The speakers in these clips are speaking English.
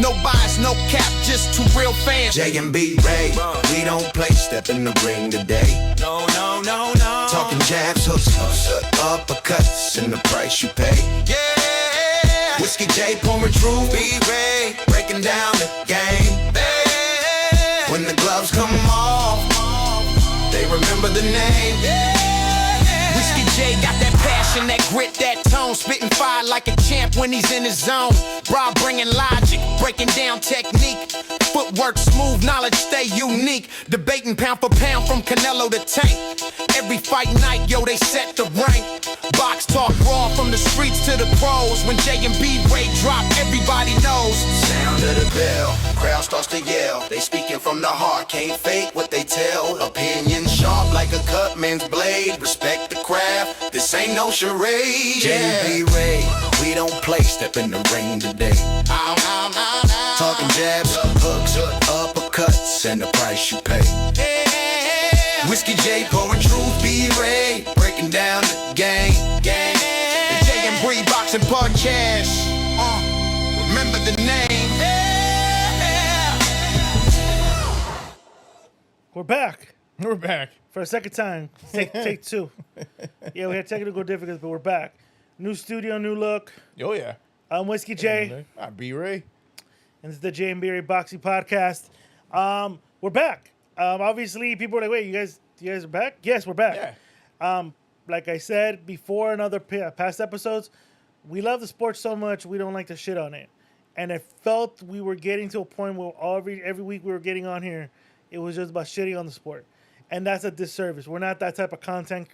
No bias, no cap, just two real fans. J&B Ray, we don't play, step in the ring today. No. Talking jabs, hooks, uppercuts, and the price you pay. Yeah. Whiskey J, pouring truth, B-Ray, breaking down the game. Yeah. When the gloves come off, they remember the name. Whiskey J got that passion, that grit, that tone, spitting fire like a champ when he's in his zone. Rob bringing logic, breaking down technique. Footwork smooth, knowledge stay unique. Debating pound for pound from Canelo to Tank. Every fight night, yo, they set the rank. Box talk raw from the streets to the pros. When J&B Ray drop, everybody knows. Sound of the bell, crowd starts to yell. They speaking from the heart, can't fake what they tell. Opinion sharp like a cutman's blade. Respect the craft, this ain't no charade. J&B Ray, we don't play, step in the ring today. Talking jabs, hooks, uppercuts, and the price you pay. Whiskey J, pouring truth, B-Ray, breaking down the game. The J&B Boxing Podcast. Remember the name. We're back We're back. for a second time. Take two. Yeah, we had technical difficulties, but we're back. New studio, new look. Oh, yeah. I'm Whiskey J, B-Ray. and this is the J&B Ray Boxing Podcast. We're back. Obviously, people are like, wait, you guys are back? Yes, we're back. Yeah. Like I said before in other past episodes, we love the sport so much, we don't like to shit on it. And I felt we were getting to a point where every week we were getting on here, it was just about shitting on the sport. And that's a disservice. We're not that type of content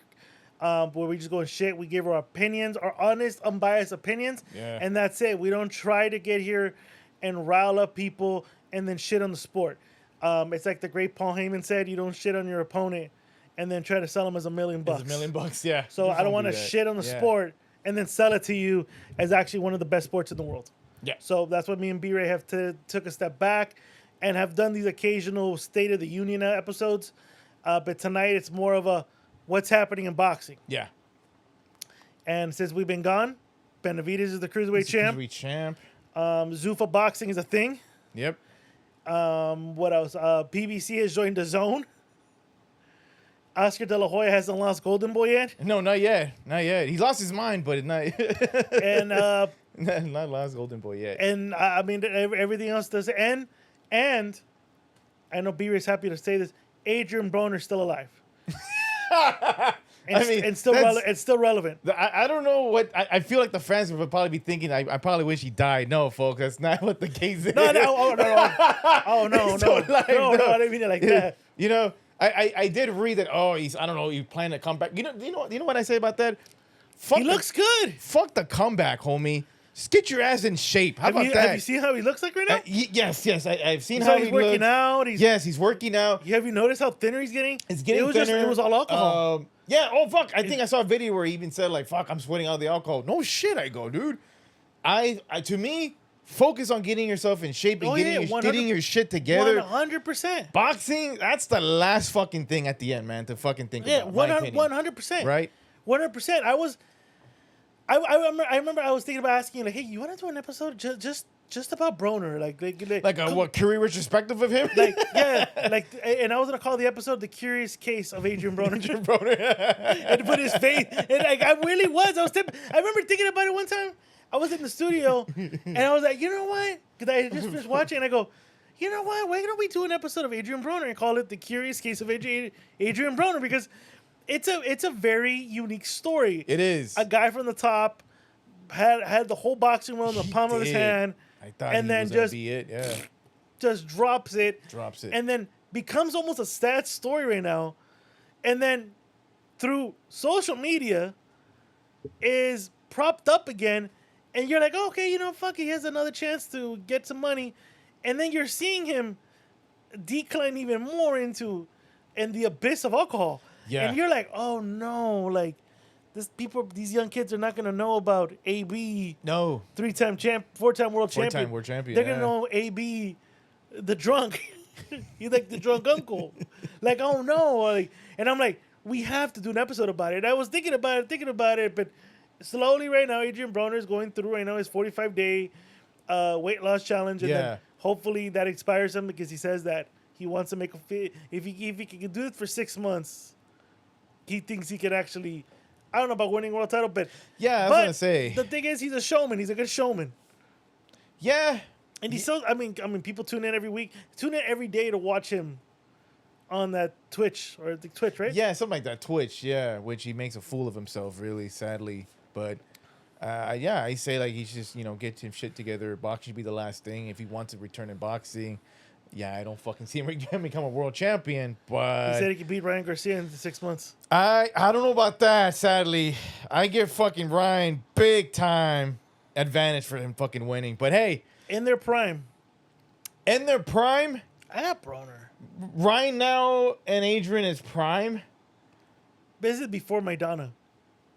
where we just go and shit. We give our opinions, our honest, unbiased opinions, and that's it. We don't try to get here and rile up people and then shit on the sport. It's like the great Paul Heyman said, you don't shit on your opponent and then try to sell them as $1 million. It's $1 million, yeah. So I don't want to shit on the sport and then sell it to you as actually one of the best sports in the world. Yeah. So that's what me and B-Ray have took a step back and have done these occasional State of the Union episodes. But tonight it's more of a what's happening in boxing. Yeah. And since we've been gone, Benavidez is the cruiserweight champ. Cruiserweight champ. Zuffa boxing is a thing. Yep. What else? PBC has joined the Zone. Oscar De La Hoya hasn't lost Golden Boy yet. No, not yet. Not yet. He lost his mind, but not And not lost Golden Boy yet. and I mean everything else does. And I know B-Ray's happy to say this. Adrian Broner's still alive. And still relevant. I don't know what I feel like the fans would probably be thinking. I probably wish he died. No, folks, that's not what the case is. No. Oh no. So, like, no, I didn't mean it like that. You know, I did read that. Oh, he's planning to come back. You know what I say about that? He looks good. Fuck the comeback, homie. Just get your ass in shape. How about that? Have you seen how he looks like right now? Yes. I've seen how he's he working looks. out. He's working out. Have you noticed how thinner he's getting? It's getting thinner. It was all alcohol. Yeah. Oh fuck. I think I saw a video where he even said like, "Fuck, I'm sweating out the alcohol." No shit. I go, dude. To me, focus on getting yourself in shape and getting your shit together. 100%. Boxing, that's the last fucking thing at the end, man. To fucking think about. 100%. Right. 100%. I remember I was thinking about asking you, like, hey, you want to do an episode just about Broner, like a career retrospective of him? And I was gonna call the episode "The Curious Case of Adrian Broner." And to put his face, and like I really was. I remember thinking about it one time. I was in the studio, and I was like, you know what? Because I just finished watching, and I go, you know what? Why don't we do an episode of Adrian Broner and call it "The Curious Case of Adrian Broner"? Because it's a very unique story. It is. A guy from the top had the whole boxing world in the palm of his hand. I thought and then just drops it. And then becomes almost a sad story right now. And then through social media is propped up again. And you're like, oh, okay, fuck, he has another chance to get some money. And then you're seeing him decline even more in the abyss of alcohol. Yeah. And you're like, oh no, like these young kids are not gonna know about AB. No. 3-time champ, 4-time world champion. 4-time world champion. They're gonna know AB, the drunk. He's like the drunk uncle. Like, oh no. Like, and I'm like, we have to do an episode about it. I was thinking about it, but slowly right now, Adrian Broner is going through right now his 45-day weight loss challenge, and Yeah. then hopefully that inspires him because he says that he wants to make a fit. If he can do it for 6 months, he thinks he can actually. I don't know about winning a world title, but Yeah, I was gonna say. the thing is, he's a showman. He's a good showman, Yeah. and he's so. I mean, people tune in every week, tune in every day to watch him on that Twitch or the Twitch, right? Yeah, something like that. Twitch, yeah, which he makes a fool of himself, really, sadly. But yeah, I say like he should just get him shit together. Boxing should be the last thing if he wants to return in boxing. Yeah, I don't fucking see him again become a world champion. But He said he could beat Ryan Garcia in 6 months. I don't know about that. Sadly, I give fucking Ryan big time advantage for him fucking winning. But hey, In their prime, I got Broner. Ryan now and Adrian is prime. This is before Maidana.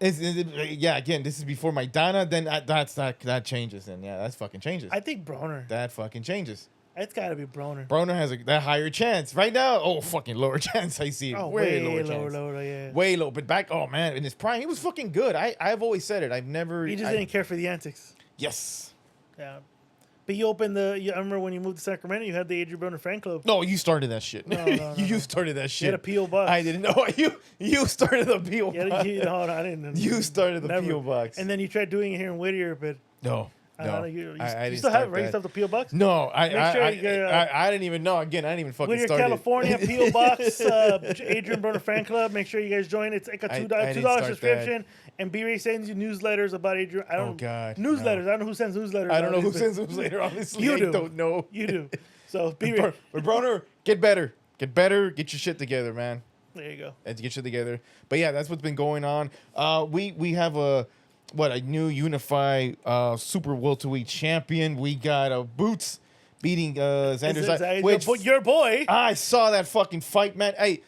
Yeah, again, this is before Maidana. Then that changes. Then yeah, that's fucking changes. I think Broner. That fucking changes. It's got to be Broner. Broner has that higher chance right now. Oh, fucking lower chance. I see. Oh, way way lower lower, chance. lower, yeah. Way low. But back, oh man, in his prime, he was fucking good. I've always said it. I've never. He just didn't care for the antics. Yes. Yeah. But you opened I remember when you moved to Sacramento, you had the Adrian Broner fan club. No, you started that shit. No, you started that shit. You had a P.O. box. I didn't know. You started the P.O. box. No, I didn't. You started the Never. P.O. box. And then you tried doing it here in Whittier, but No. I don't know. You didn't still have start it, right? You that. still have the P.O. box? No, I didn't even know. Again, I didn't even fucking Whittier, start California, it. P.O. box, Adrian Broner fan club. Make sure you guys join. It's like a I $2 didn't start subscription. And B-Ray sends you newsletters about Adrian. I don't. Oh, God, Newsletters. no. I don't know who sends newsletters. I don't know who nowadays, sends those later. Honestly, You I do. don't know. You do. So B-Ray. But Broner, get better. Get better. Get your shit together, man. There you go. And get shit together. But yeah, that's what's been going on. We have a new unified super welterweight champion. We got Boots beating Xander. Which Your boy. I saw that fucking fight, man. Hey,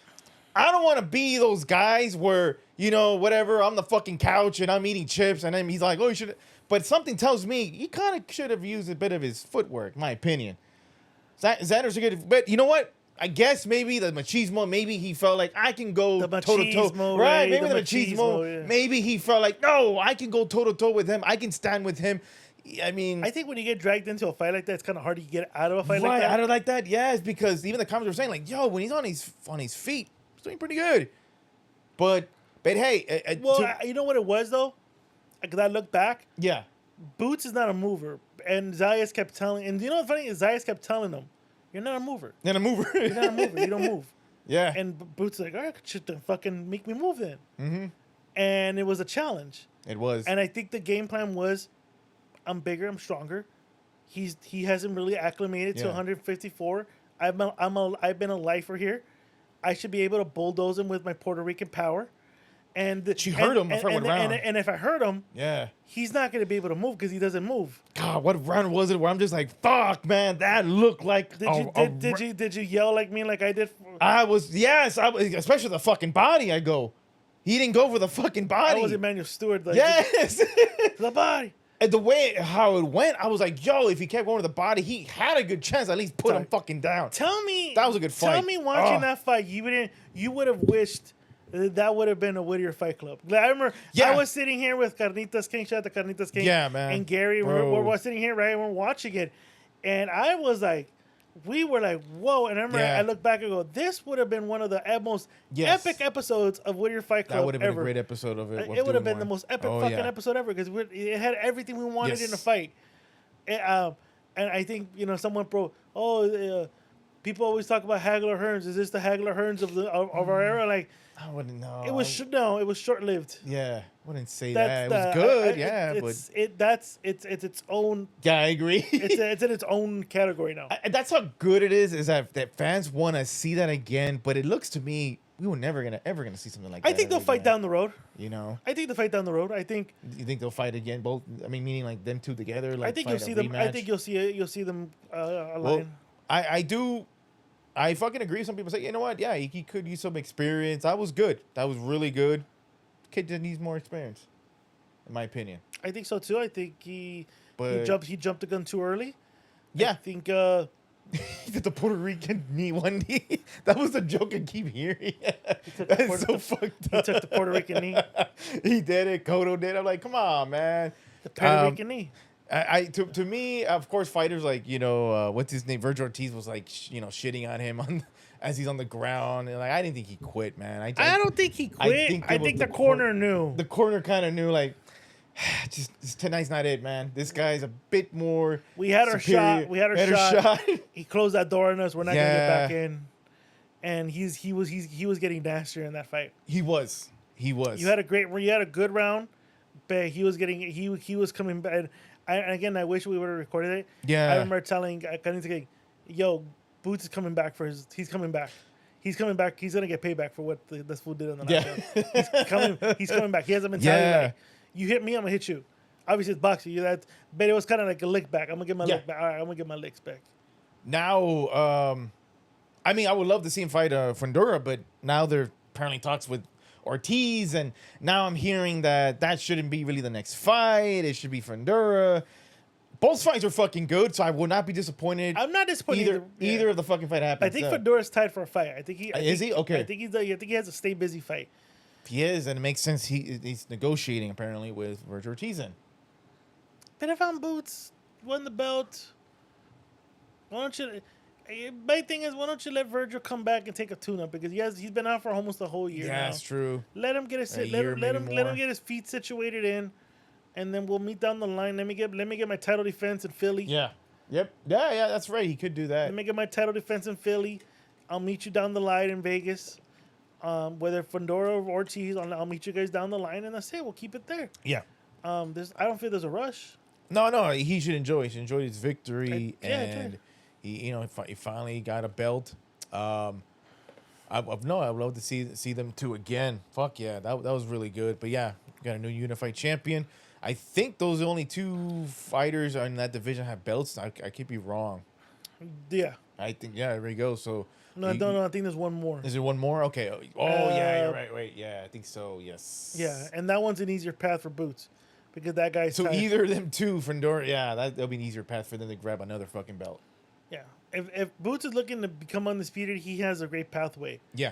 I don't want to be those guys where whatever. I'm the fucking couch and I'm eating chips, and then he's like, "Oh, you should." But something tells me he kind of should have used a bit of his footwork. In my opinion. Xander's a good, but you know what? I guess maybe the machismo. Maybe he felt like I can go toe to toe. Right? Maybe the machismo. Yeah. Maybe he felt like no, I can go toe to toe with him. I can stand with him. I mean, I think when you get dragged into a fight like that, it's kind of hard to get out of a fight right, like that. out of like that, yes, because even the comments were saying like, "Yo, when he's on his feet, he's doing pretty good." But hey, You know what it was though? Because I look back, yeah, Boots is not a mover, and Zayas kept telling. And you know what's funny is Zayas kept telling him, "You're not a mover. then a mover. You're not a mover. You don't move." Yeah, And Boots is like, "All right, shit, then fucking make me move then." mm-hmm. And it was a challenge. It was. And I think the game plan was, I'm bigger, I'm stronger. He hasn't really acclimated to Yeah. 154. I've been a lifer here. I should be able to bulldoze him with my Puerto Rican power. And She hurt him before I went round. And if I hurt him, yeah. he's not going to be able to move because he doesn't move. God, what round was it where I'm just like, fuck, man, that looked like Did you yell like me like I did? I was, especially the fucking body. I go, he didn't go for the fucking body. I was Emmanuel Stewart. Like, Yes. the body. And the way how it went, I was like, yo, if he kept going to the body, he had a good chance to at least put him fucking down. Tell me That was a good fight. Tell me watching that fight, you would have wished that would have been a Whittier Fight Club. I remember I was sitting here with Carnitas King, shout out to Carnitas King. Yeah, man. And Gary, Bro. we're sitting here, right? We're watching it. And I was like, we were like, whoa. And I remember I look back and go, this would have been one of the most epic episods of Whittier Fight Club That would have been ever. a great episode of it. It would have been the most epic episode ever because it had everything we wanted in a fight. And I think, someone people always talk about Hagler Hearns. Is this the Hagler Hearns of our era? Like, I wouldn't know. it was short lived. Yeah, wouldn't say that. It was good, It's its own. Yeah, I agree. It's in its own category now. That's how good it is that fans want to see that again. But it looks to me we were never ever gonna see something like that. I think they'll fight down the road. I think they'll fight down the road. I think. You think they'll fight again? Both. I mean, meaning like them two together. Like I think fight you'll see them. I think you'll see them align. Well, I do. I fucking agree. Some people say, you know what? Yeah, he could use some experience. That was good. That was really good. Kid just needs more experience, in my opinion. I think so too. I think he jumped the gun too early. Yeah, I think he did the Puerto Rican knee one knee. That was a joke I keep hearing. That's so fucked up. He took the Puerto Rican knee. He did it. Cotto did. I'm like, come on, man. The Puerto Rican knee. To me, of course, fighters like what's his name, Virgil Ortiz was like shitting on him on as he's on the ground, and like I didn't think he quit, man. I don't think he quit. I think the corner knew. The corner kind of knew, like, just tonight's not it, man. This guy's a bit more. We had our superior. shot. We had our shot. He closed that door on us. We're not gonna get back in. And he was getting nastier in that fight. He was. You had a good round, but he was coming back. And again, I wish we would have recorded it. Yeah. I remember telling Kanitsky, yo, Boots is coming back he's coming back. He's coming back. He's gonna get payback for what this fool did on the knockout. He's coming back. He has a mentality like, you hit me, I'm gonna hit you. Obviously it's boxing. But it was kind of like a lick back. I'm gonna get my lick back. All right, I'm gonna get my licks back. Now, I mean, I would love to see him fight Fundora, but now they're apparently talks with Ortiz, and now I'm hearing that shouldn't be really the next fight. It should be Fundora. Both fights are fucking good, so I will not be disappointed. I'm not disappointed either of the fucking fight happens. I think Fundora's tied for a fight. I think is he? Okay. I think he has a stay busy fight. If he is, and it makes sense. He's negotiating apparently with Virgil Ortiz. But if I'm Boots, won the belt, why don't you? My thing is, why don't you let Virgil come back and take a tune-up, because he's been out for almost a whole year. Yeah, now. That's true. Let him get let him get his feet situated in, and then we'll meet down the line. Let me get my title defense in Philly. Yeah. Yep. Yeah. That's right. He could do that. Let me get my title defense in Philly. I'll meet you down the line in Vegas. Whether Fundora or Ortiz, I'll meet you guys down the line, and that's it. We'll keep it there. Yeah. I don't feel there's a rush. No. He should enjoy. He should enjoy his victory, and he finally got a belt. I'd love to see them two again. Fuck yeah, that was really good. But yeah, got a new unified champion. I think those are the only two fighters in that division have belts. I could be wrong. Yeah. I think there we go. So no, I think there's one more. Is there one more? Okay. Yeah, you're right. Wait, yeah, I think so. Yes. Yeah, and that one's an easier path for Boots, because that guy's so either of them two, Fundora. Yeah, that'll be an easier path for them to grab another fucking belt. Yeah, if Boots is looking to become undisputed, he has a great pathway. Yeah.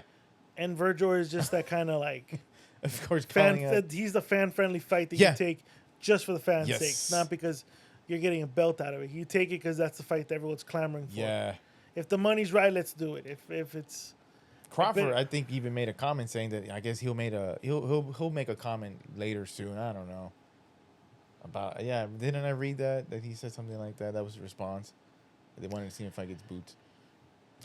And Virgil is just that kind of like, of course, he's the fan-friendly fight that you take just for the fans' sake, not because you're getting a belt out of it. You take it because that's the fight that everyone's clamoring for. Yeah. If the money's right, let's do it. If it's Crawford, I think even made a comment saying that I guess he'll make a comment later soon. I don't know. About didn't I read that he said something like that? That was the response. They wanted to see if I gets Boots.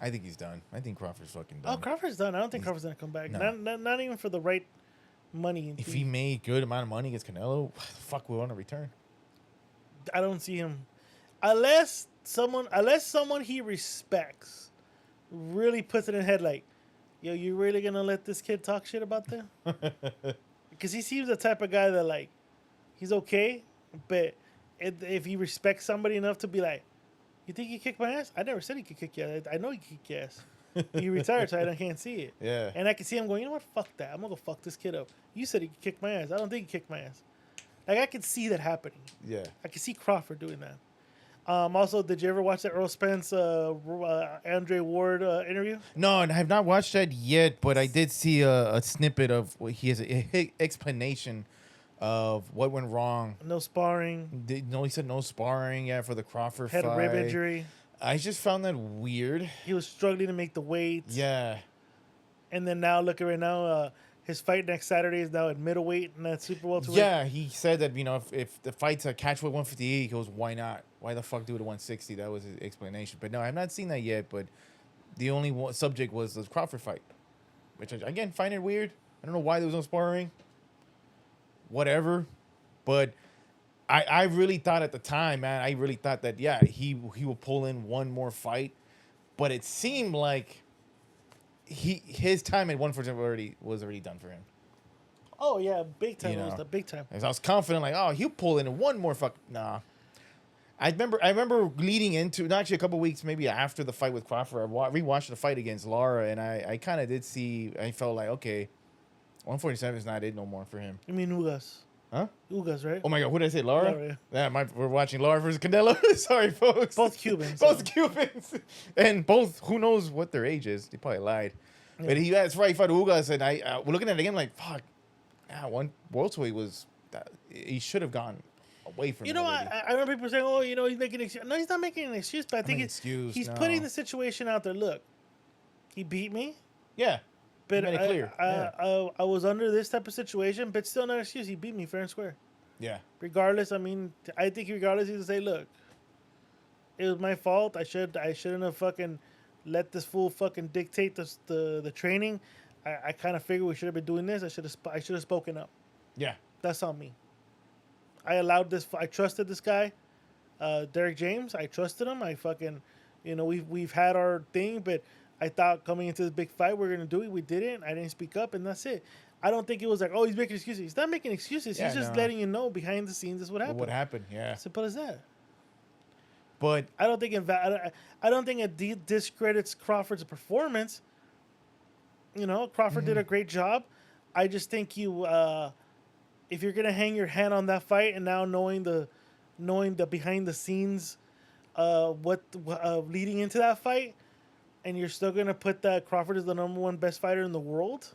I think he's done. I think Crawford's fucking done. Oh, Crawford's done. I don't think Crawford's gonna come back. No. Not even for the right money. If he made good amount of money against Canelo, fuck, we want to return. I don't see him unless someone he respects really puts it in head like, yo, you really gonna let this kid talk shit about them? Because he seems the type of guy that like, he's okay, but if he respects somebody enough to be like, you think he kicked my ass? I never said he could kick your ass. I know he kicked your ass. He retired, so I can't see it. Yeah. And I can see him going, you know what? Fuck that. I'm gonna go fuck this kid up. You said he could kick my ass. I don't think he kicked my ass. Like, I can see that happening. Yeah. I can see Crawford doing that. Also, did you ever watch that Earl Spence, Andre Ward interview? No, and I have not watched that yet, but I did see a snippet of he has an explanation of what went wrong. No sparring. He said no sparring. Yeah, for the Crawford Had fight. a rib injury. I just found that weird. He was struggling to make the weight. Yeah. And then now, look at right now, his fight next Saturday is now at middleweight and that's super welterweight. Yeah, he said that, if the fight's a catchweight 158, he goes, why not? Why the fuck do it at 160? That was his explanation. But no, I've not seen that yet. But the only subject was the Crawford fight, which I, again, find it weird. I don't know why there was no sparring. Whatever. But I really thought at the time, man, I really thought that, yeah, he will pull in one more fight. But it seemed like his time at 140 was already done for him. Oh, yeah, big time. It was the big time. I was confident, like, oh, he'll pull in one more Nah. I remember leading into, not actually a couple weeks maybe after the fight with Crawford, I rewatched the fight against Lara, and I kind of did see, I felt like, okay, 147 is not it no more for him. You mean Ugas? Huh? Ugas, right? Oh my God, who did I say, Lara? Lara, yeah, we're watching Lara versus Canelo. Sorry, folks. Both Cubans. Both Cubans. And both, who knows what their age is. They probably lied. Yeah. But that's right, he fought Ugas, and we're looking at it again like, fuck, yeah, one welterweight was, he should have gone away from You it know, already. I remember people saying, "Oh, you know, he's making an excuse." No, he's not making an excuse. But I think an excuse, he's no. putting the situation out there. Look, he beat me, Yeah. but made it clear. I was under this type of situation, but still not an excuse. He beat me fair and square. Yeah. Regardless, I mean, I think regardless, he's to say, "Look, it was my fault. I shouldn't have fucking let this fool fucking dictate the training. I kind of figured we should have been doing this. I should have spoken up. Yeah. That's on me. I allowed this. I trusted this guy, Derek James. I trusted him. I fucking, you know, we've had our thing, but I thought coming into this big fight we're gonna do it. We didn't. I didn't speak up, and that's it. I don't think it was like, oh, he's making excuses. He's not making excuses. Yeah, he's just no. letting you know behind the scenes is what happened. What happened? Yeah. Simple as that. But I don't think I don't think it discredits Crawford's performance. You know, Crawford did a great job. I just think you, if you're gonna hang your hat on that fight, and now knowing the behind the scenes, what leading into that fight, and you're still gonna put that Crawford is the #1 best fighter in the world.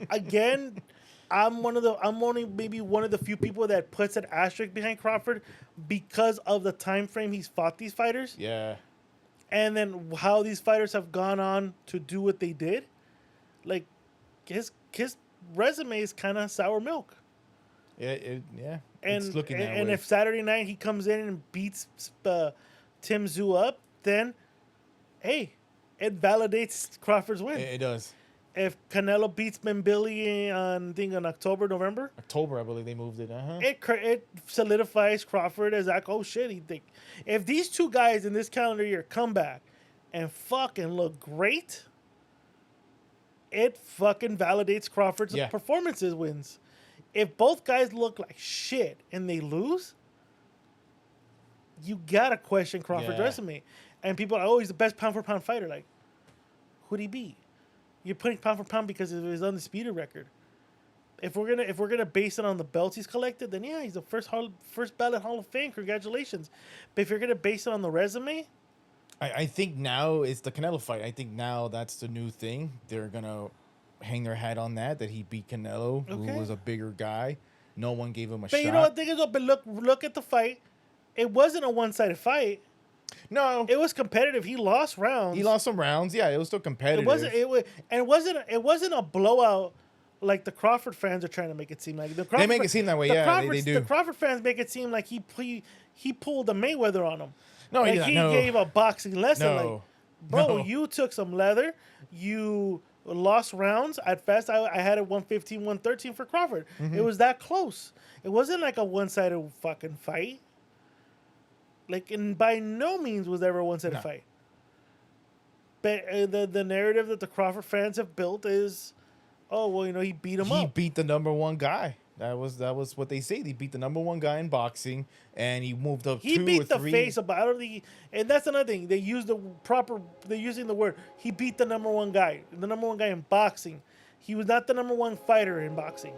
Again, I'm only maybe one of the few people that puts an asterisk behind Crawford because of the time frame he's fought these fighters. yeah. And then how these fighters have gone on to do what they did. Like, his resume is kind of sour milk. Yeah. And it's looking that and way. if Saturday night he comes in and beats Tim Tszyu up, then, hey, it validates Crawford's win. It does. If Canelo beats Billy on, I think, in November, October, I believe they moved it. it solidifies Crawford as like, oh shit, he think if these two guys in this calendar year come back and fucking look great, it fucking validates Crawford's Yeah. performances wins. If both guys look like shit and they lose, you gotta question Crawford's Yeah. resume. And people are always the best pound for pound fighter. Like, who'd he beat? You're putting pound for pound because of his undisputed record. If we're gonna base it on the belts he's collected, then yeah, he's the first ballot Hall of Fame. Congratulations. But if you're gonna base it on the resume, I think now it's the Canelo fight. I think now that's the new thing. They're gonna hang their hat on that he beat Canelo, who Okay. was a bigger guy. No one gave him a but shot. you know what? Thing is, but look at the fight. It wasn't a one-sided fight. No, It was competitive. He lost rounds. he lost some rounds. Yeah, it was still competitive. It wasn't a blowout like the Crawford fans are trying to make it seem like. They make it seem that way. Yeah, they do. The Crawford fans make it seem like he pulled a Mayweather on him. No, like he no. gave a boxing lesson. No. Like, bro, No. you took some leather. You lost rounds. At best, I had it 115, 113 for Crawford. Mm-hmm. It was that close. It wasn't like a one-sided fucking fight. Like, and by no means was there ever a one-sided No. fight. But the narrative that the Crawford fans have built is, oh well, you know, he beat him He up. beat the #1 guy. That was what they say. He beat the #1 guy in boxing, and he moved up. He 2 or beat the 3. face of. I don't think, and that's another thing. They use the proper. They're using the word. He beat the #1 guy. The #1 guy in boxing. He was not the #1 fighter in boxing.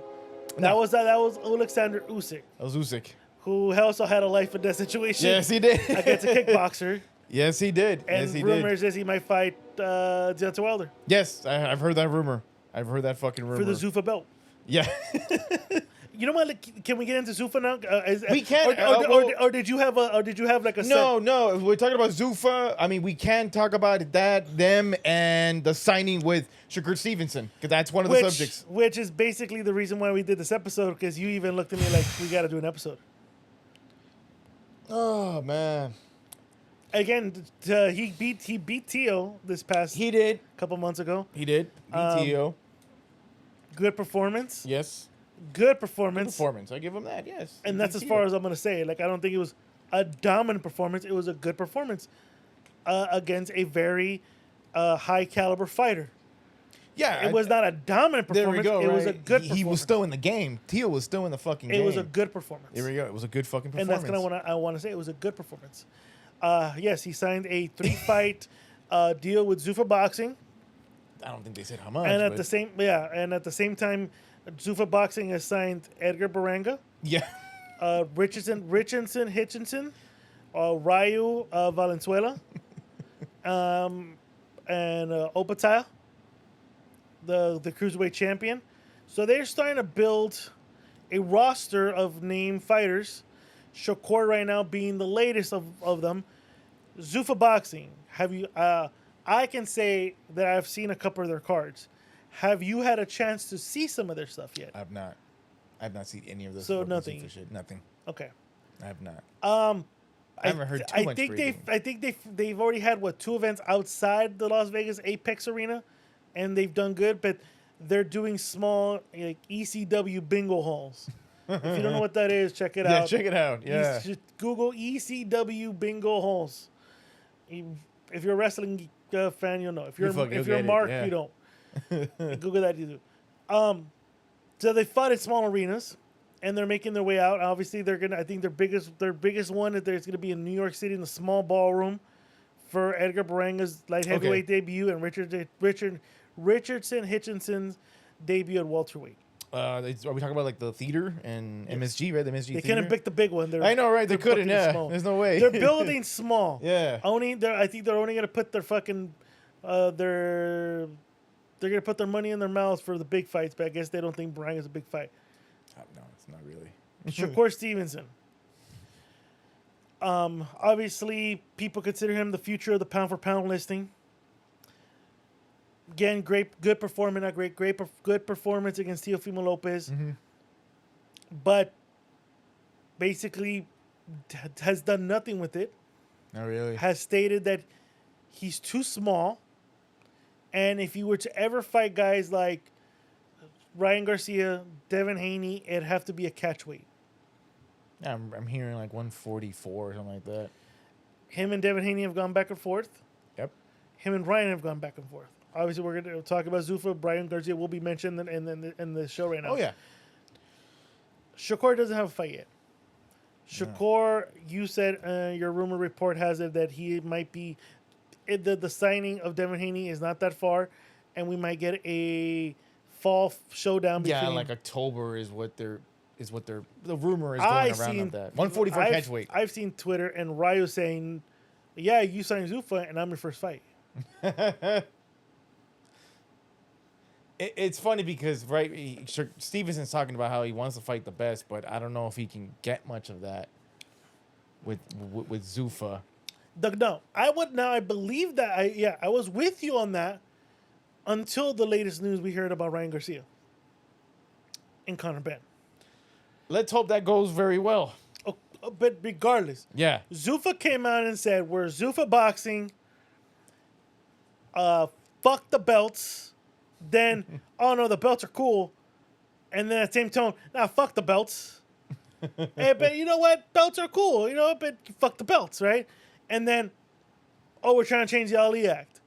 That No. was Alexander Usyk, That was Usyk. who also had a life and death situation. Yes, he did. Against a kickboxer, Yes, he did. and yes, he rumors did. is he might fight Deontay Wilder Yes, I've heard that rumor. I've heard that fucking rumor. for the Zuffa belt. Yeah. You know what? Like, can we get into Zuffa now? We can, Or did you have like a No. We're talking about Zuffa. I mean, we can talk about them, and the signing with Shakur Stevenson, because that's one of the subjects. Which is basically the reason why we did this episode, because you even looked at me like, we got to do an episode. Oh man, Again, he beat Tio this past he did. couple months ago. He did. BTO. Good performance. Yes. Good performance. Performance. I give him that. Yes. And that's as far as I'm going to say. Like, I don't think it was a dominant performance. It was a good performance against a very high caliber fighter. Yeah. It was not a dominant performance. There we go. It was a right? good He performance. was still in the game. Tio was still in the fucking game. It was a good performance. There we go. It was a good fucking And performance. that's kind of what I want to say. It was a good performance. Yes, he signed a 3-fight deal with Zuffa Boxing, I don't think they said how much. and at but- the same time, Zuffa Boxing has signed Edgar Baranga, Yeah. Richardson, Hitchinson, Ryu Valenzuela, and Opatile, the cruiserweight champion. So they're starting to build a roster of named fighters. Shakur right now being the latest of them. Zuffa Boxing. Have you? I can say that I've seen a couple of their cards. Have you had a chance to see some of their stuff yet? I've not. I've not seen any of this. So nothing. Shit. Nothing. Okay. I have not. I haven't heard too much. I think they've already had 2 events outside the Las Vegas Apex Arena, and they've done good. But they're doing small like ECW bingo halls. If you don't know what that is, check it out. Yeah, check it out. Yeah. Just Google ECW bingo halls. If you're a wrestling fan, you'll know. If you're Mark, yeah. you don't. Google that, you do. So they fought at small arenas, and they're making their way out. Obviously, they're gonna. I think their biggest one is there's gonna be in New York City in the small ballroom for Edgar Baranga's light heavyweight debut and Richardson Hitchinson's debut at welterweight. Are we talking about like the theater and MSG, right? The MSG. They theater? couldn't pick the big one. I know, right? They couldn't. Yeah. Small. There's no way. They're building small. Yeah. I think they're only gonna put their fucking they're gonna put their money in their mouths for the big fights, but I guess they don't think Baranga's a big fight. No, it's not really. Shakur Stevenson. Obviously, people consider him the future of the pound for pound listing. Again, good performance against Teofimo Lopez. Mm-hmm. But basically has done nothing with it. Not really. Has stated that he's too small. And if you were to ever fight guys like Ryan Garcia, Devin Haney, it'd have to be a catch weight. Yeah, I'm hearing like 144 or something like that. Him and Devin Haney have gone back and forth. Yep. Him and Ryan have gone back and forth. Obviously, we're going to talk about Zuffa. Brian Garcia will be mentioned in the show right now. Oh, yeah. Shakur doesn't have a fight yet. Shakur, you said your rumor report has it that he might be... The signing of Devin Haney is not that far, and we might get a fall showdown between... Yeah, like October is what the rumor is going around of that. 144 catch weight. I've seen Twitter and Ryo saying, yeah, you signed Zuffa, and I'm your first fight. It's funny because, right, Stevenson's talking about how he wants to fight the best, but I don't know if he can get much of that with Zuffa. No, I believe that. I was with you on that until the latest news we heard about Ryan Garcia and Conor Benn. Let's hope that goes very well. But regardless, yeah, Zuffa came out and said, we're Zuffa Boxing. Fuck the belts. Then, oh no, the belts are cool. And then at the same tone, nah, fuck the belts. Hey, but you know what? Belts are cool, but fuck the belts, right? And then, oh, we're trying to change the Ali Act.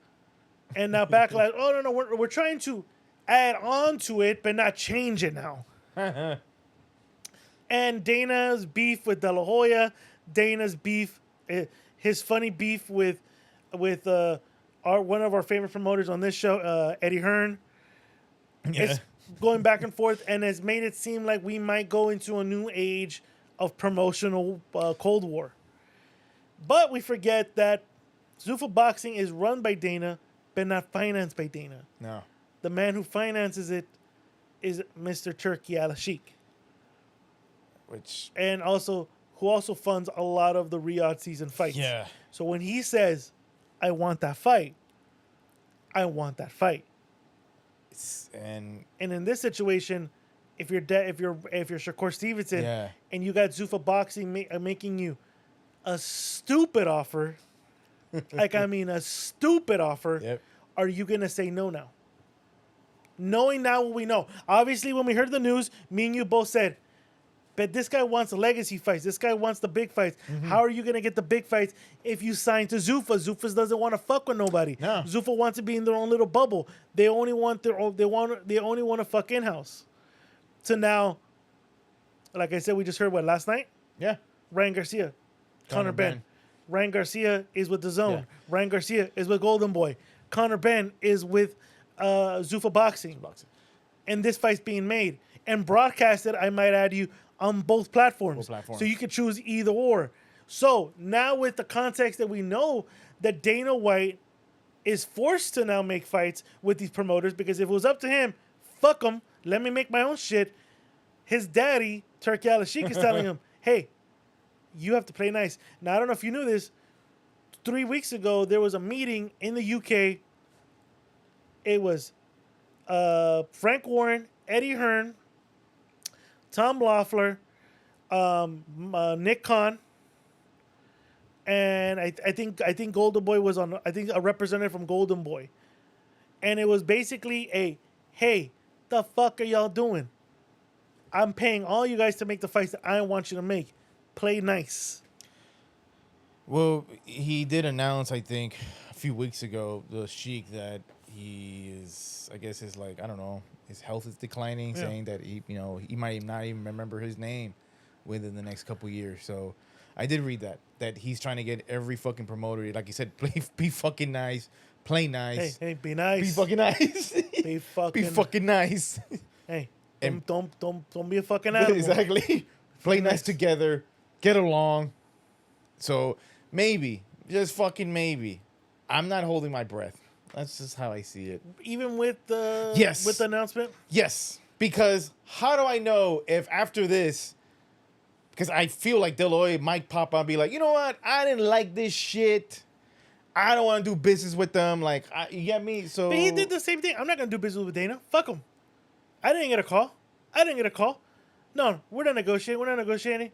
And now backlash, oh no, we're trying to add on to it, but not change it now. And Dana's beef with De La Hoya, Dana's beef, his funny beef with one of our favorite promoters on this show, Eddie Hearn. Yeah. It's going back and forth and has made it seem like we might go into a new age of promotional Cold War. But we forget that Zuffa Boxing is run by Dana, but not financed by Dana. No. The man who finances it is Mr. Turkey Al-Sheikh. And who also funds a lot of the Riyadh season fights. Yeah. So when he says, I want that fight, I want that fight. And in this situation, if you're Shakur Stevenson and you got Zuffa Boxing making you a stupid offer, a stupid offer, are you gonna say no now? Knowing now what we know, obviously when we heard the news, me and you both said, but this guy wants the legacy fights. This guy wants the big fights. Mm-hmm. How are you gonna get the big fights if you sign to Zuffa? Zuffa doesn't want to fuck with nobody. No. Zuffa wants to be in their own little bubble. They only want they only want to fuck in house. So now, like I said, we just heard last night? Yeah. Ryan Garcia, Conor Benn. Ryan Garcia is with DAZN. Yeah. Ryan Garcia is with Golden Boy. Conor Benn is with Zuffa Boxing. And this fight's being made and broadcasted, I might add you, on both platforms. So you could choose either or. So now with the context that we know that Dana White is forced to now make fights with these promoters, because if it was up to him, fuck them, let me make my own shit. his daddy, Turkey Al Sheik, is telling him, hey, you have to play nice. Now, I don't know if you knew this. 3 weeks ago, there was a meeting in the UK. It was Frank Warren, Eddie Hearn, Tom Loeffler, Nick Khan, and I think Golden Boy was on. I think a representative from Golden Boy, and it was basically a, hey, the fuck are y'all doing? I'm paying all you guys to make the fights that I want you to make. Play nice. Well, he did announce, I think, a few weeks ago, the Sheik, that he is, I guess, his, like, I don't know, his health is declining, saying that he might not even remember his name within the next couple years. So I did read that he's trying to get every fucking promoter, like you said, be fucking nice, play nice. Hey, be nice. Be fucking nice. Be fucking, nice. Hey, don't be a fucking animal. Exactly. Play nice together, get along. So maybe, just fucking maybe, I'm not holding my breath. That's just how I see it. Even with the with the announcement? Yes. Because how do I know if after this, because I feel like Deloitte might pop up and be like, you know what? I didn't like this shit. I don't want to do business with them. Like, you get me? So, but he did the same thing. I'm not going to do business with Dana. Fuck him. I didn't get a call. No, we're not negotiating.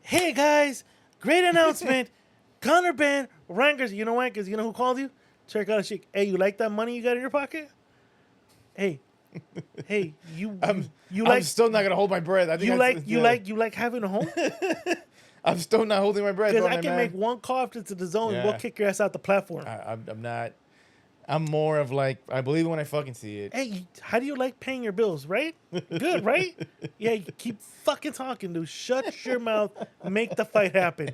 Hey, guys. Great announcement. Conor Ben, Rangers. You know why? Because you know who called you? Check out a Sheik. Hey, you like that money you got in your pocket? Hey, I'm still not gonna hold my breath. I think you like having a home? I'm still not holding my breath. Because I can make one call after to the zone and we'll kick your ass out the platform. I'm not. I'm more of like, I believe it when I fucking see it. Hey, how do you like paying your bills, right? Good, right? Yeah, you keep fucking talking, dude. Shut your mouth. Make the fight happen.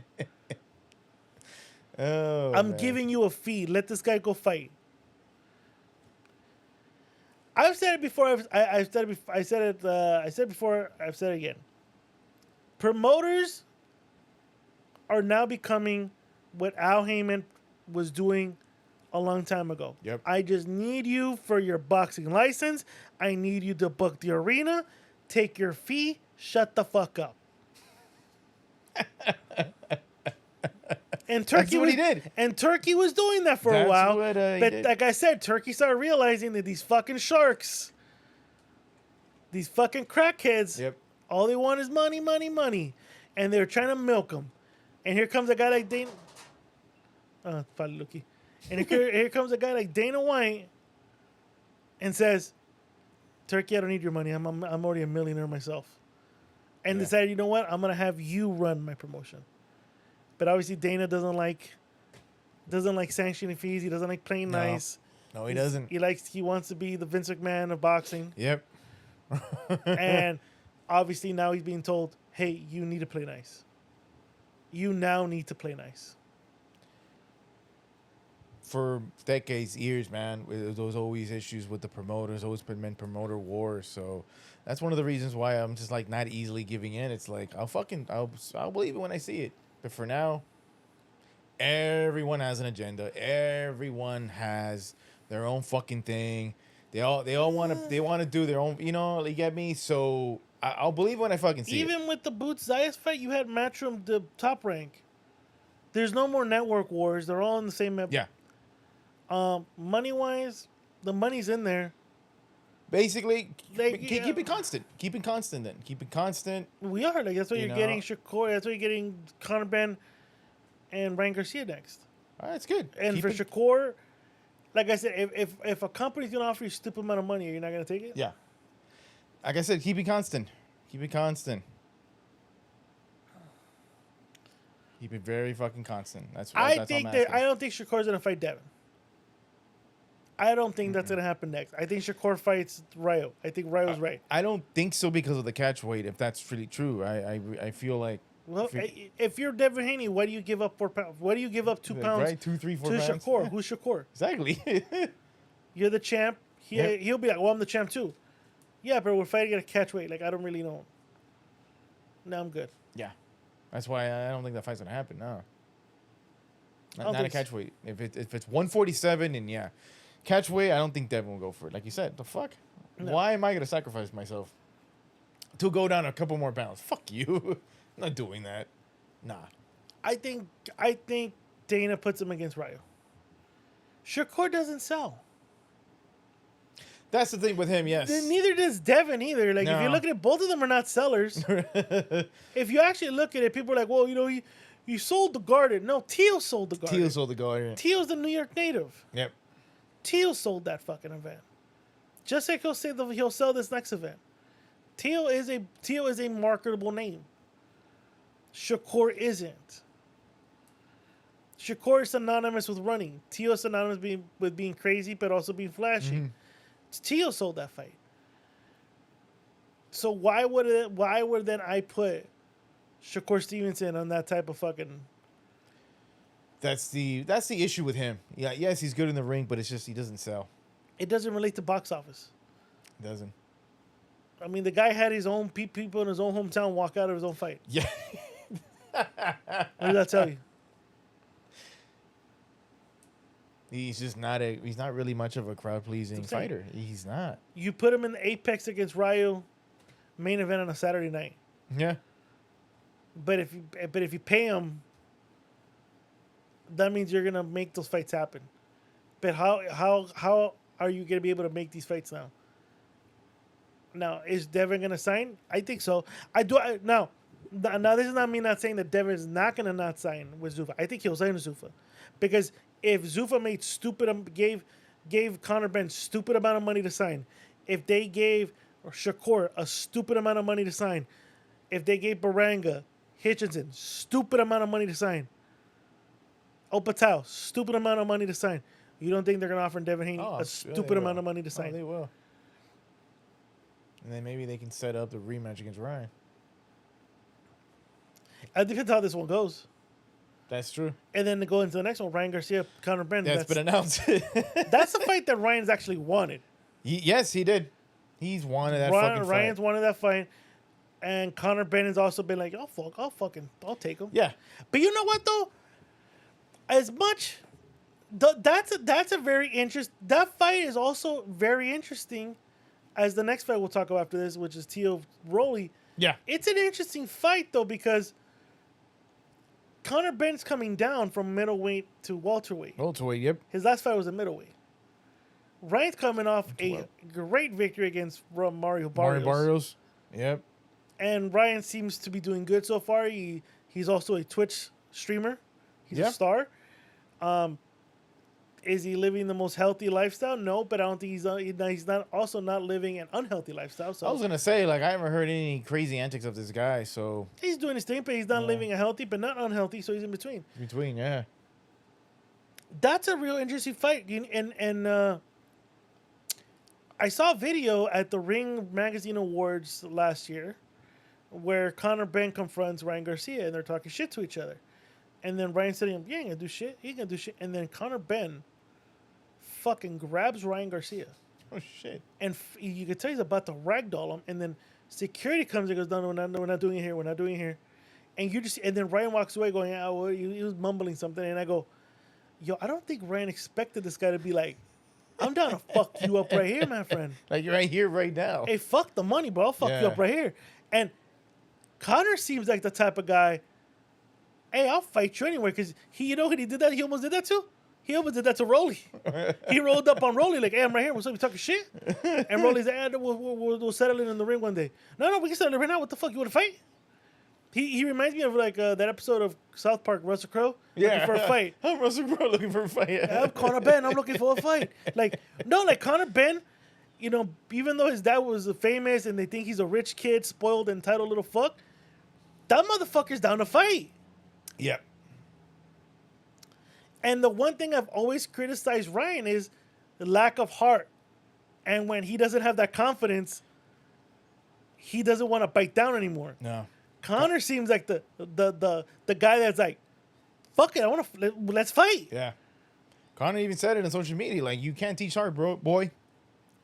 Oh, I'm giving you a fee. Let this guy go fight. I've said it before. I've said it before. I said it before. I've said it again. Promoters are now becoming what Al Heyman was doing a long time ago. Yep. I just need you for your boxing license. I need you to book the arena. Take your fee. Shut the fuck up. And Turkey That's what he did. And Turkey was doing that for a while. But like I said, Turkey started realizing that these fucking sharks, these fucking crackheads, all they want is money, money, money. And they're trying to milk them. And here comes a guy like Dana. Probably Lucky. And here comes a guy like Dana White and says, Turkey, I don't need your money. I'm already a millionaire myself. And decided, you know what? I'm going to have you run my promotion. But obviously Dana doesn't like sanctioning fees. He doesn't like playing nice. No, he doesn't. He wants to be the Vince McMahon of boxing. Yep. And obviously now he's being told, hey, you need to play nice. You now need to play nice. For decades, years, man, there was always issues with the promoters, always been promoter wars. So that's one of the reasons why I'm just like not easily giving in. It's like I'll believe it when I see it. But for now, everyone has an agenda. Everyone has their own fucking thing. They all want to do their own. You know, you get me. So I'll believe when I fucking see it. Even with the Boots Zayas fight, you had Matchroom the top rank. There's no more network wars. They're all in the same. Yeah. Money wise, the money's in there. Basically, keep it constant. Keep it constant then. Keep it constant. We are. Like, that's why you're getting Shakur. That's why you're getting Conor Ben and Ryan Garcia next. All right, that's good. And for Shakur, like I said, if a company's going to offer you a stupid amount of money, are you not going to take it? Yeah. Like I said, keep it constant. Keep it constant. Keep it very fucking constant. That's what I think. I don't think Shakur's going to fight Devin. I don't think that's going to happen next. I think Shakur fights Ryo. I think Ryo's right. I don't think so because of the catch weight, if that's really true. I feel like... Well, if you're Devin Haney, why do you give up 4 pounds? Why do you give up 2 pounds? Right, 2, 3, 4 to pounds. Shakur? Who's Shakur? Exactly. You're the champ. He'll be like, well, I'm the champ too. Yeah, but we're fighting at a catch weight. Like, I don't really know. No, I'm good. Yeah. That's why I don't think that fight's going to happen, no. Not a catch weight. If it's 147, and yeah. Catch weight, I don't think Devin will go for it. Like you said, the fuck? No. Why am I going to sacrifice myself? to go down a couple more pounds. Fuck you. I'm not doing that. Nah. I think Dana puts him against Ryo. Shakur doesn't sell. That's the thing with him, yes. Neither does Devin either. Like, if you look at it, both of them are not sellers. If you actually look at it, people are like, well, you sold the Garden. No, Teal sold the Garden. Teal sold the Garden. Teal's the New York native. Yep. Teal sold that fucking event. Just like he'll sell this next event. Teal is a marketable name. Shakur isn't. Shakur is synonymous with running. Teal is synonymous with being crazy, but also being flashy. Mm-hmm. Teal sold that fight. So why would then I put Shakur Stevenson on that type of fucking? That's the issue with him. Yeah, yes, he's good in the ring, but it's just he doesn't sell. It doesn't relate to box office. It doesn't. I mean, the guy had his own people in his own hometown walk out of his own fight. Yeah. What does that tell you? He's just not he's not really much of a crowd pleasing fighter. He's not. You put him in the Apex against Ryo main event on a Saturday night. Yeah. But if you pay him, that means you're gonna make those fights happen. But how are you gonna be able to make these fights now? Now, is Devin gonna sign? I think so. Now this is not me not saying that Devin is not gonna not sign with Zuffa. I think he'll sign with Zuffa, because if Zuffa made gave Conor Benn stupid amount of money to sign, if they gave Shakur a stupid amount of money to sign, if they gave Baranga, Hitchinson stupid amount of money to sign, Opatao stupid amount of money to sign, you don't think they're gonna offer Devin Haney a stupid amount of money to sign? They will. And then maybe they can set up the rematch against Ryan. I think that's how this one goes. That's true. And then to go into the next one, Ryan Garcia, Conor Benn. That's been announced. That's a fight that Ryan's actually wanted. Yes, he did. He's wanted that fucking fight. Ryan's wanted that fight. And Conor Benn has also been like, I'll take him. Yeah. But you know what, though? As much... That's a very interesting... That fight is also very interesting as the next fight we'll talk about after this, which is Tio Rolly. Yeah. It's an interesting fight, though, because Conor Benn's coming down from middleweight to welterweight. Welterweight, yep. His last fight was a middleweight. Ryan's coming off a great victory against Mario Barrios. Mario Barrios, yep. And Ryan seems to be doing good so far. He's also a Twitch streamer. He's a star. Is he living the most healthy lifestyle? No, but I don't think he's not living an unhealthy lifestyle. So I was gonna say, like, I haven't heard any crazy antics of this guy. So he's doing his thing, but he's not living a healthy, but not unhealthy. So he's in between. Yeah. That's a real interesting fight, and I saw a video at the Ring Magazine Awards last year where Conor Benn confronts Ryan Garcia, and they're talking shit to each other. And then Ryan said, "You ain't gonna do shit. He ain't gonna do shit." And then Conor Benn fucking grabs Ryan Garcia. Oh shit! And you could tell he's about to ragdoll him. And then security comes and goes, "No, we're not doing it here. We're not doing it here." And then Ryan walks away going, "Oh, well, he was mumbling something." And I go, "Yo, I don't think Ryan expected this guy to be like, I'm down to fuck you up right here, my friend. Like, you're right here, right now. Hey, fuck the money, bro. I'll fuck you up right here." And Conor seems like the type of guy, hey, I'll fight you anyway, because he did that. He almost did that too. He almost did that to Rolly. He rolled up on Rolly like, "Hey, I'm right here. What's up? You talking shit?" And Rolly's like, we'll settle it in the ring one day. No, we can settle it right now. What the fuck? You want to fight? He reminds me of like that episode of South Park, Russell Crowe, looking for a fight. I'm Russell Crowe looking for a fight. I'm Conor Benn. I'm looking for a fight. Like Conor Benn, even though his dad was famous and they think he's a rich kid, spoiled, entitled little fuck, that motherfucker's down to fight. Yep. And the one thing I've always criticized Ryan is the lack of heart. And when he doesn't have that confidence, he doesn't want to bite down anymore. No. Conor seems like the guy that's like, fuck it, let's fight. Yeah. Conor even said it on social media, like, you can't teach heart, boy.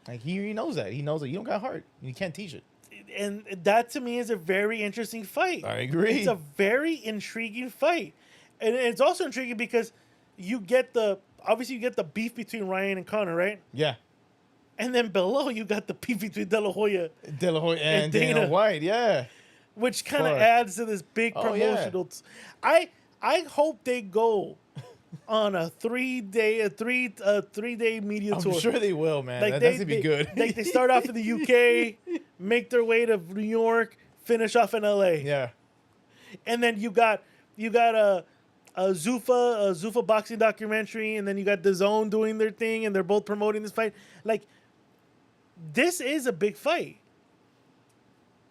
Like, he knows that. He knows that you don't got heart. You can't teach it. And that to me is a very interesting fight. I agree. It's a very intriguing fight. And it's also intriguing because you get the beef between Ryan and Conor, right? Yeah. And then below, you got the beef between De La Hoya, De La Hoya and Dana. Dana White, yeah. which kind of Fuck. adds to this big Oh, yeah. promotional. I hope they go on a 3-day media I'm tour. sure they will, man. Like That's gonna be good. Like they start off in the UK, make their way to New York, finish off in LA. Yeah. And then you got a Zuffa boxing documentary, and then you got DAZN doing their thing, and they're both promoting this fight. Like, this is a big fight,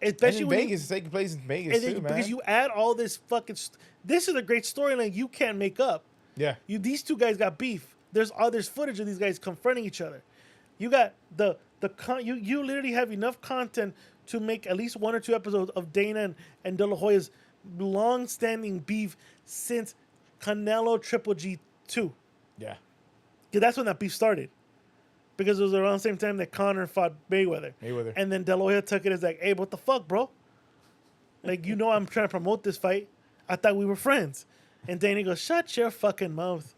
especially And in when Vegas, it's taking place in Vegas too, man. because you add all this fucking. This is a great storyline you can't make up. Yeah. These two guys got beef. There's footage of these guys confronting each other. You got you literally have enough content to make at least 1 or 2 episodes of Dana and De La Hoya's long-standing beef since Canelo Triple G 2. Yeah. Because that's when that beef started. Because it was around the same time that Conor fought Mayweather. And then De La Hoya took it as like, hey, what the fuck, bro? Like, I'm trying to promote this fight. I thought we were friends. And Dana goes, shut your fucking mouth.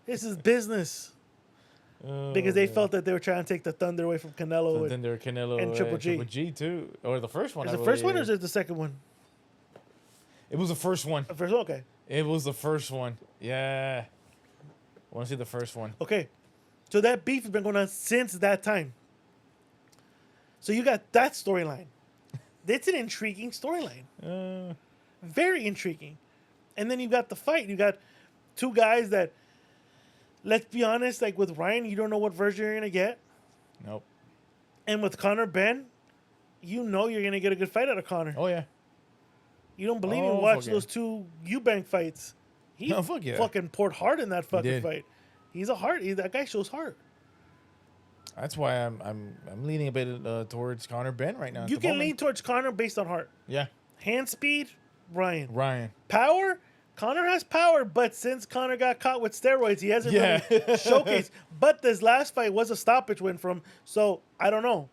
This is business. Because they felt that they were trying to take the thunder away from Canelo. So then there were Canelo and Triple G. Triple G too. Or the first one. Is it the first one or is it the second one? It was the first one. The first one? Okay. It was the first one. Yeah. I want to see the first one. Okay. So that beef has been going on since that time. So you got that storyline. It's an intriguing storyline. Very intriguing. And then you got the fight. You got two guys that, let's be honest, like with Ryan, you don't know what version you're going to get. Nope. And with Conor Ben, you know you're going to get a good fight out of Conor. Oh, yeah. You don't believe me? Oh, Watch fuck yeah. those two Eubank fights. He Oh, fuck yeah. fucking poured heart in that fucking did. fight. He's a heart. That guy shows heart. That's why I'm leaning a bit towards Conor Ben right now. at You the can moment. lean towards Conor based on heart. Yeah. Hand speed, Ryan. Ryan. Power, Conor has power, but since Conor got caught with steroids, he hasn't Yeah. really showcased. But this last fight was a stoppage win from, so I don't know.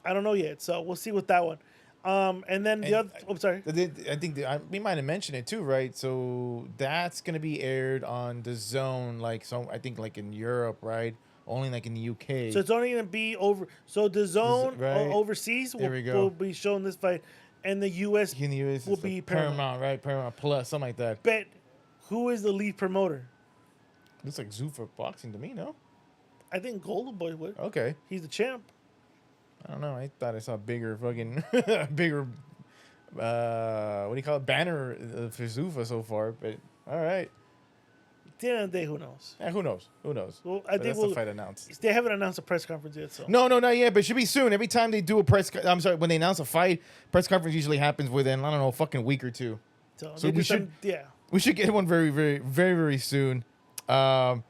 I don't know yet, so we'll see with that one. And then the other, I'm sorry. I think we might have mentioned it too, right? So that's gonna be aired on the Zone, like I think like in Europe, right? Only like in the UK. So it's only going to be over. So the Zone right. overseas There we go. will be showing this fight, and the US in the US will it's be like Paramount. right? Paramount Plus, something like that. But who is the lead promoter? Looks like Zoo for boxing to me, no? I think Golden Boy would. Okay. He's the champ. I don't know. I thought I saw a bigger fucking bigger what do you call it? Banner for Zuffa so far, but all right. At the end of the day, who knows? Yeah, who knows? Who knows? Well, I But think that's the fight announced. They haven't announced a press conference yet, so. No, not yet, but it should be soon. Every time they do a when they announce a fight, press conference usually happens within, I don't know, a fucking week or two. So So we should yeah. We should get one very, very, very, very soon. I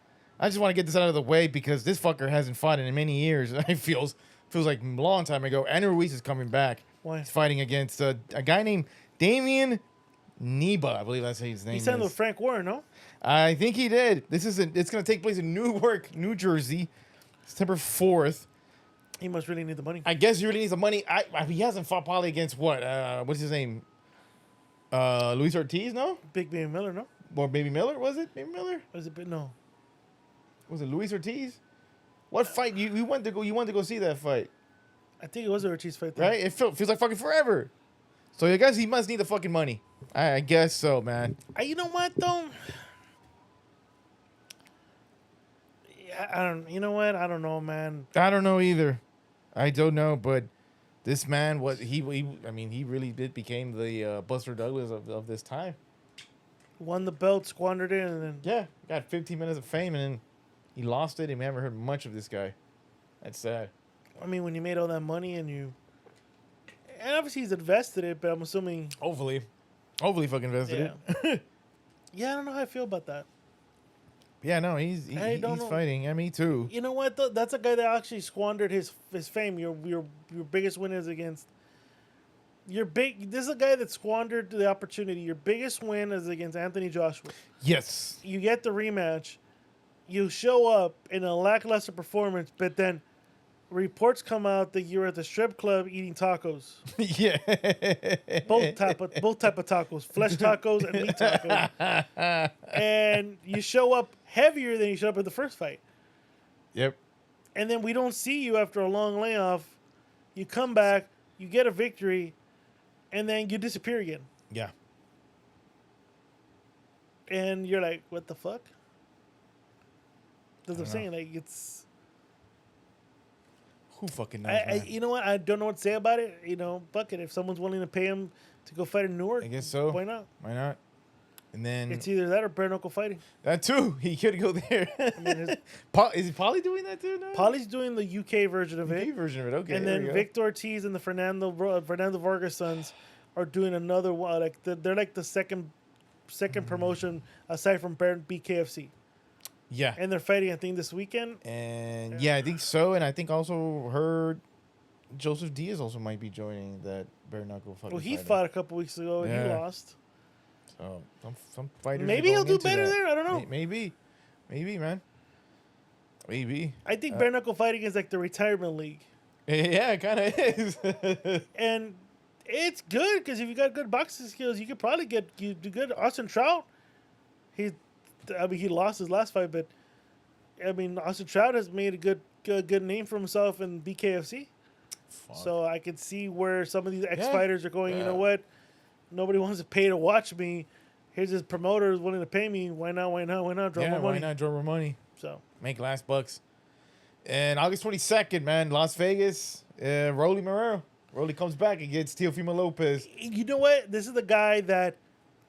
just want to get this out of the way because this fucker hasn't fought in many years. It feels like a long time ago. Andrew Ruiz is coming back. Why? He's fighting against a guy named Damian Neba. I believe that's his name. He signed is. with Frank Warren, no? I think he did. It's going to take place in Newark, New Jersey, September 4th. He must really need the money. I guess he really needs the money. He hasn't fought probably against what? What's his name? Luis Ortiz, no? Big Baby Miller, no? Or Baby Miller, was it? Baby Miller? Or is it? No. Was it Luis Ortiz? What fight you went to go? You went to go see that fight, I think it was a Ortiz fight, though. right? It feels like fucking forever. So I guess he must need the fucking money. I guess so, man. You know what, though? Yeah, I don't. You know what? I don't know, man. I don't know either. I don't know, but this man was he I mean, he really did became the Buster Douglas of this time. Won the belt, squandered it, and then Yeah, got 15 minutes of fame, and then he lost it, and we haven't heard much of this guy. That's sad. I mean, when you made all that money and obviously he's invested it, but I'm assuming. Hopefully fucking invested it. Yeah, I don't know how I feel about that. Yeah, no, he's don't know. fighting. Yeah, me too. You know what? Though? That's a guy that actually squandered his fame. Your biggest win is against. This is a guy that squandered the opportunity. Your biggest win is against Anthony Joshua. Yes. You get the rematch. You show up in a lackluster performance, but then reports come out that you're at the strip club eating tacos. Yeah. Both type of tacos, flesh tacos and meat tacos. And you show up heavier than you showed up in the first fight. Yep. and then we don't see you after a long layoff. You come back, you get a victory, and then you disappear again. Yeah. And you're like, what the fuck? That's what I'm know. saying. Like, it's... Who fucking knows, man? you know what? I don't know what to say about it. You know, fuck it. If someone's willing to pay him to go fight in Newark, I guess so. why not? Why not? And then It's either that or bare knuckle fighting. that too. He could go there. mean, Is he Polly doing that too? No? Polly's doing the UK version of it. UK version of it. Okay. And there then we go. Victor Ortiz and the Fernando Vargas sons are doing another one. Like they're like the second promotion aside from BKFC, Yeah. and they're fighting I think this weekend. And yeah, I think so. And I think also heard Joseph Diaz also might be joining that bare knuckle fucking. Well, he fighting. fought a couple weeks ago and he Yeah. lost. So some fighters. Maybe are he'll going do into better that. there. I don't know. Maybe, man. Maybe. I think bare knuckle fighting is like the retirement league, Yeah, it kind of is. and it's good because if you got good boxing skills, you could probably do good. Austin Trout, he lost his last fight, but I mean Austin Trout has made a good name for himself in BKFC. Fuck. So I could see where some of these ex-fighters are going, you Yeah. know what? Nobody wants to pay to watch me. Here's this promoter who's willing to pay me. Why not? Draw yeah, more why money. not draw more money? So Make last bucks. And August 22nd, man, Las Vegas, Rolly Marrero. Rolly comes back against Teofimo Lopez. you know what? This is the guy that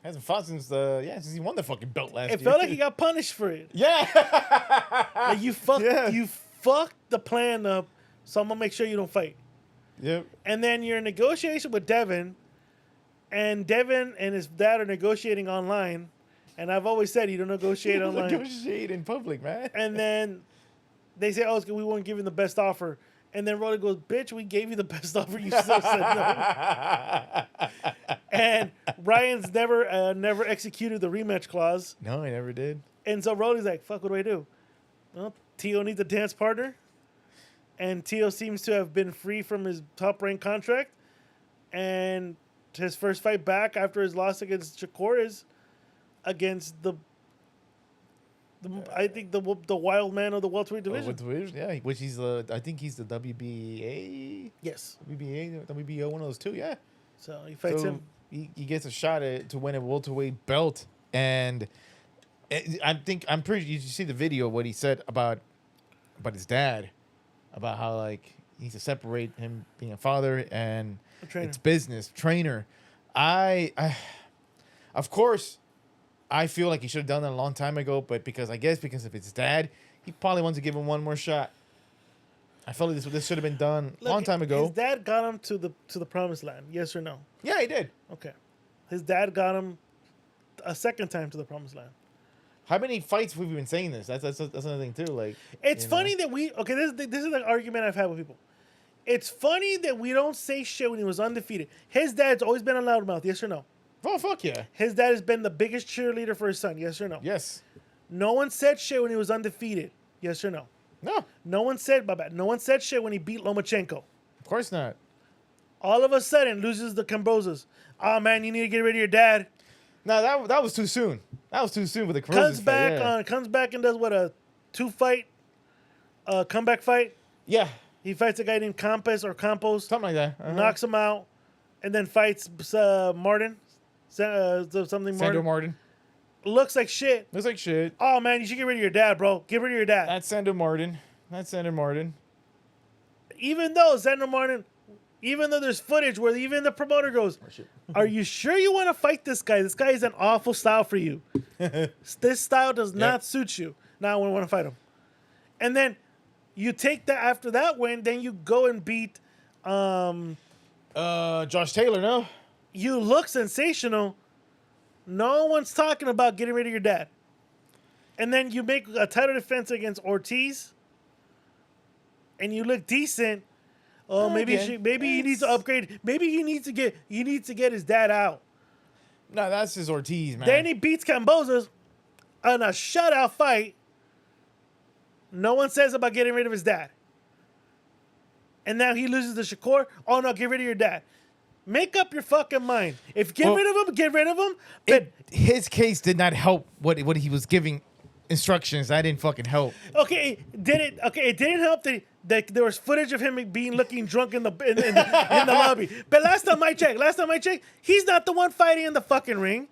Hasn't fought since since he won the fucking belt last year. it felt like he got punished for it. Yeah. Like you fucked the plan up, so I'm gonna make sure you don't fight. Yep. And then you're in negotiation with Devin, and Devin and his dad are negotiating online. And I've always said you don't negotiate online. Negotiate in public, man. And then they say, "Oh, we won't give him the best offer." And then Rolly goes, "Bitch, we gave you the best offer. You still said no." And Ryan's never executed the rematch clause. No, I never did. And so Rolly's like, "Fuck, what do I do?" Well, Tio needs a dance partner, and Tio seems to have been free from his top-ranked contract. And his first fight back after his loss against Shakur is against I think the wild man of the welterweight division. Yeah, which he's I think he's the WBA, Yes. WBO, one of those two. Yeah. So he fights So him. he gets a shot to win a welterweight belt, and I'm pretty. You see the video what he said about his dad, about how like he needs to separate him being a father and A trainer. it's business trainer. I of course I feel like he should have done that a long time ago, but because of his dad, he probably wants to give him one more shot. I felt like this should have been done a long time ago. His dad got him to the promised land. Yes or no? Yeah, he did. Okay. His dad got him a second time to the promised land. How many fights have we been saying this? That's another thing too. Like It's you know. funny that this is the argument I've had with people. It's funny that we don't say shit when he was undefeated. His dad's always been a loudmouth. Yes or no? Oh fuck yeah. His dad has been the biggest cheerleader for his son. Yes or no? Yes. No one said shit when he was undefeated. Yes or no? No. No one said No one said shit when he beat Lomachenko. Of course not. All of a sudden loses the Cambrosas. Oh man, you need to get rid of your dad. No, that was too soon. That was too soon with the Comes Carozas fight, comes back and does what, a 2-fight comeback fight. yeah. He fights a guy named Campos, Something like that. Uh-huh. knocks him out, and then fights Martin, something Sandro Martin. Martin. Looks like shit. Looks like shit. Oh man, you should get rid of your dad, bro. Get rid of your dad. That's Sandro Martin. Even though there's footage where even the promoter goes, "Are you sure you want to fight this guy? This guy is an awful style for you. This style does not suit you. Now I want to fight him." And then you take that after that win, then you go and beat. Josh Taylor, no? You look sensational. No one's talking about getting rid of your dad. And then you make a title defense against Ortiz, and you look decent. Oh, maybe Again, he needs to upgrade. Maybe he needs to get his dad out. No, that's his Ortiz, man. Then he beats Cambosos in a shutout fight. No one says about getting rid of his dad. And now he loses to Shakur. Oh no, get rid of your dad. Make up your fucking mind. If get rid of him, get rid of him. But his case did not help what he was giving instructions. That didn't fucking help. Okay, it didn't help that there was footage of him looking drunk in the in the lobby. But last time I checked, he's not the one fighting in the fucking ring.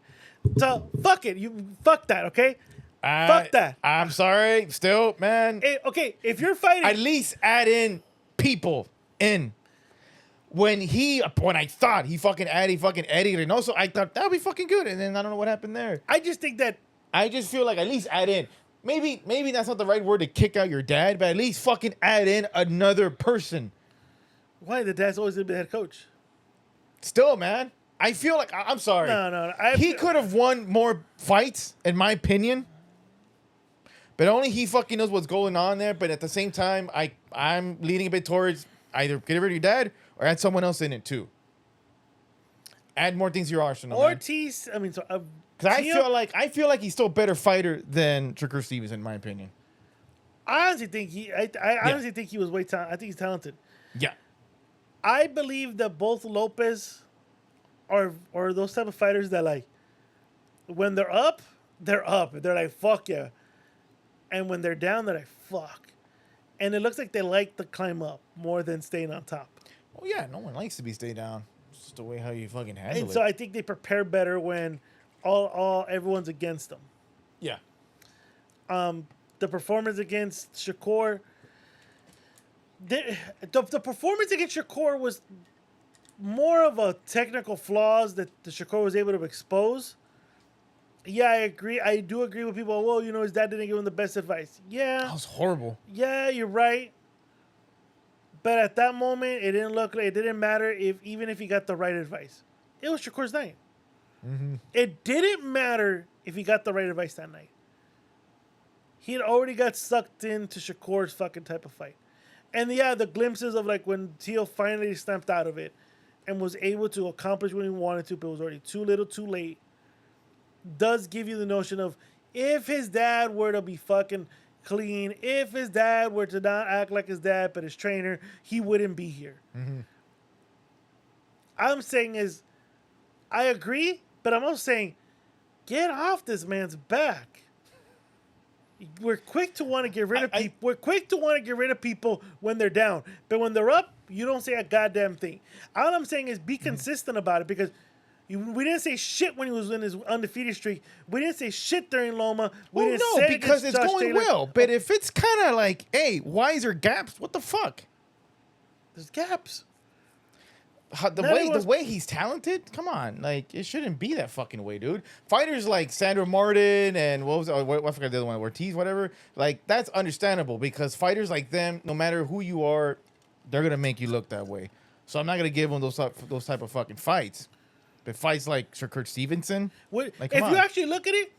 So fuck it, fuck that, okay? Fuck that. I'm sorry. Still, man. Okay, if you're fighting, At least add in people in. When I thought he fucking added Eddie Reynoso, I thought that would be fucking good. And then I don't know what happened there. I just think that I just feel like at least add in. Maybe that's not the right word to kick out your dad, but at least fucking add in another person. why the dad's always been the head coach. Still, man. I feel like I'm sorry. No. He could have won more fights, in my opinion. But only he fucking knows what's going on there. But at the same time, I'm leaning a bit towards either get rid of your dad or add someone else in it too. Add more things to your arsenal. Ortiz, man. I mean, so Because I feel like he's still a better fighter than Shakur Stevens, in my opinion. I honestly think honestly think he was way talented. I think he's talented. Yeah. I believe that both Lopez are those type of fighters that, like, when they're up. They're like, fuck yeah. And when they're down, they're like, fuck. And it looks like they like to climb up more than staying on top. Oh yeah, no one likes to be stay down. It's just the way how you fucking handle And it. so I think they prepare better when everyone's against them. Yeah. The performance against Shakur, the performance against Shakur was more of a technical flaws that the Shakur was able to expose. Yeah, I agree. I do agree with people. Well, his dad didn't give him the best advice. Yeah. That was horrible. Yeah, you're right. But at that moment, it didn't matter even if he got the right advice. It was Shakur's night. Mm-hmm. It didn't matter if he got the right advice that night. He had already got sucked into Shakur's fucking type of fight. And yeah, the glimpses of like when Teal finally snapped out of it and was able to accomplish what he wanted to, but it was already too little, too late, does give you the notion of if his dad were to be fucking clean, if his dad were to not act like his dad but his trainer, he wouldn't be here. Mm-hmm. I'm saying is, I agree, but I'm also saying, get off this man's back. We're quick to want to get rid of people. We're quick to want to get rid of people when they're down, but when they're up, you don't say a goddamn thing. All I'm saying is be consistent about it, because we didn't say shit when he was in his undefeated streak. We didn't say shit during Loma. Because it's going Taylor. well. But if it's kind of like, hey, why is there gaps? What the fuck? There's gaps. The way he's talented, come on, like it shouldn't be that fucking way, dude. Fighters like Sandro Martin and I forgot the other one, Ortiz, whatever. Like that's understandable because fighters like them, no matter who you are, they're gonna make you look that way. So I'm not gonna give them those type of fucking fights. But fights like Shakur Stevenson, if you actually look at it,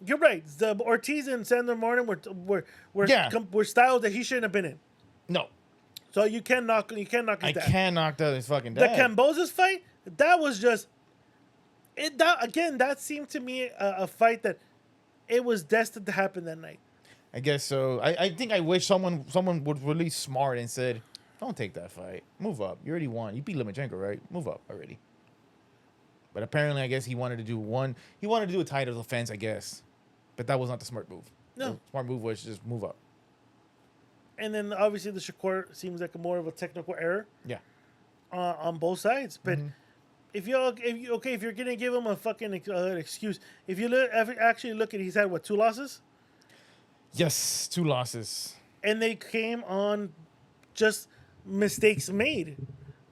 you're right. The Ortiz and Sandro Martin were styles that he shouldn't have been in. No. So you can't knock his dad. I can't knock down his fucking dad. The Camboza's fight, that was just it. That seemed to me a fight that it was destined to happen that night. I guess so. I think I wish someone would really smart and said, "Don't take that fight. Move up. You already won. You beat Lomachenko, right? Move up already." But apparently, I guess he wanted to do a title defense, I guess. But that was not the smart move. No. The smart move was just move up. And then obviously the Shakur seems like more of a technical error. Yeah. On both sides, but if you're gonna give him a fucking excuse, if you actually look at, he's had 2 losses. Yes, 2 losses. And they came on just mistakes made,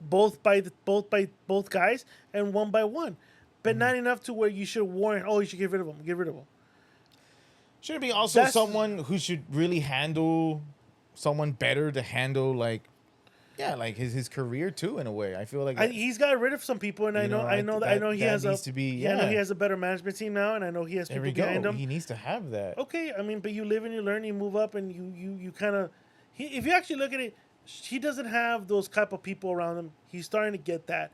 both guys and one by one, but not enough to where you should warn. Oh, you should get rid of him. Get rid of him. Should it be also someone who should really handle someone better to handle like his career too, in a way? I feel like he's got rid of some people, and I know he has a better management team now, and I know he has people behind him. He needs to have that. Okay, I mean, but you live and you learn, you move up, and you kind of, if you actually look at it, he doesn't have those type of people around him. He's starting to get that.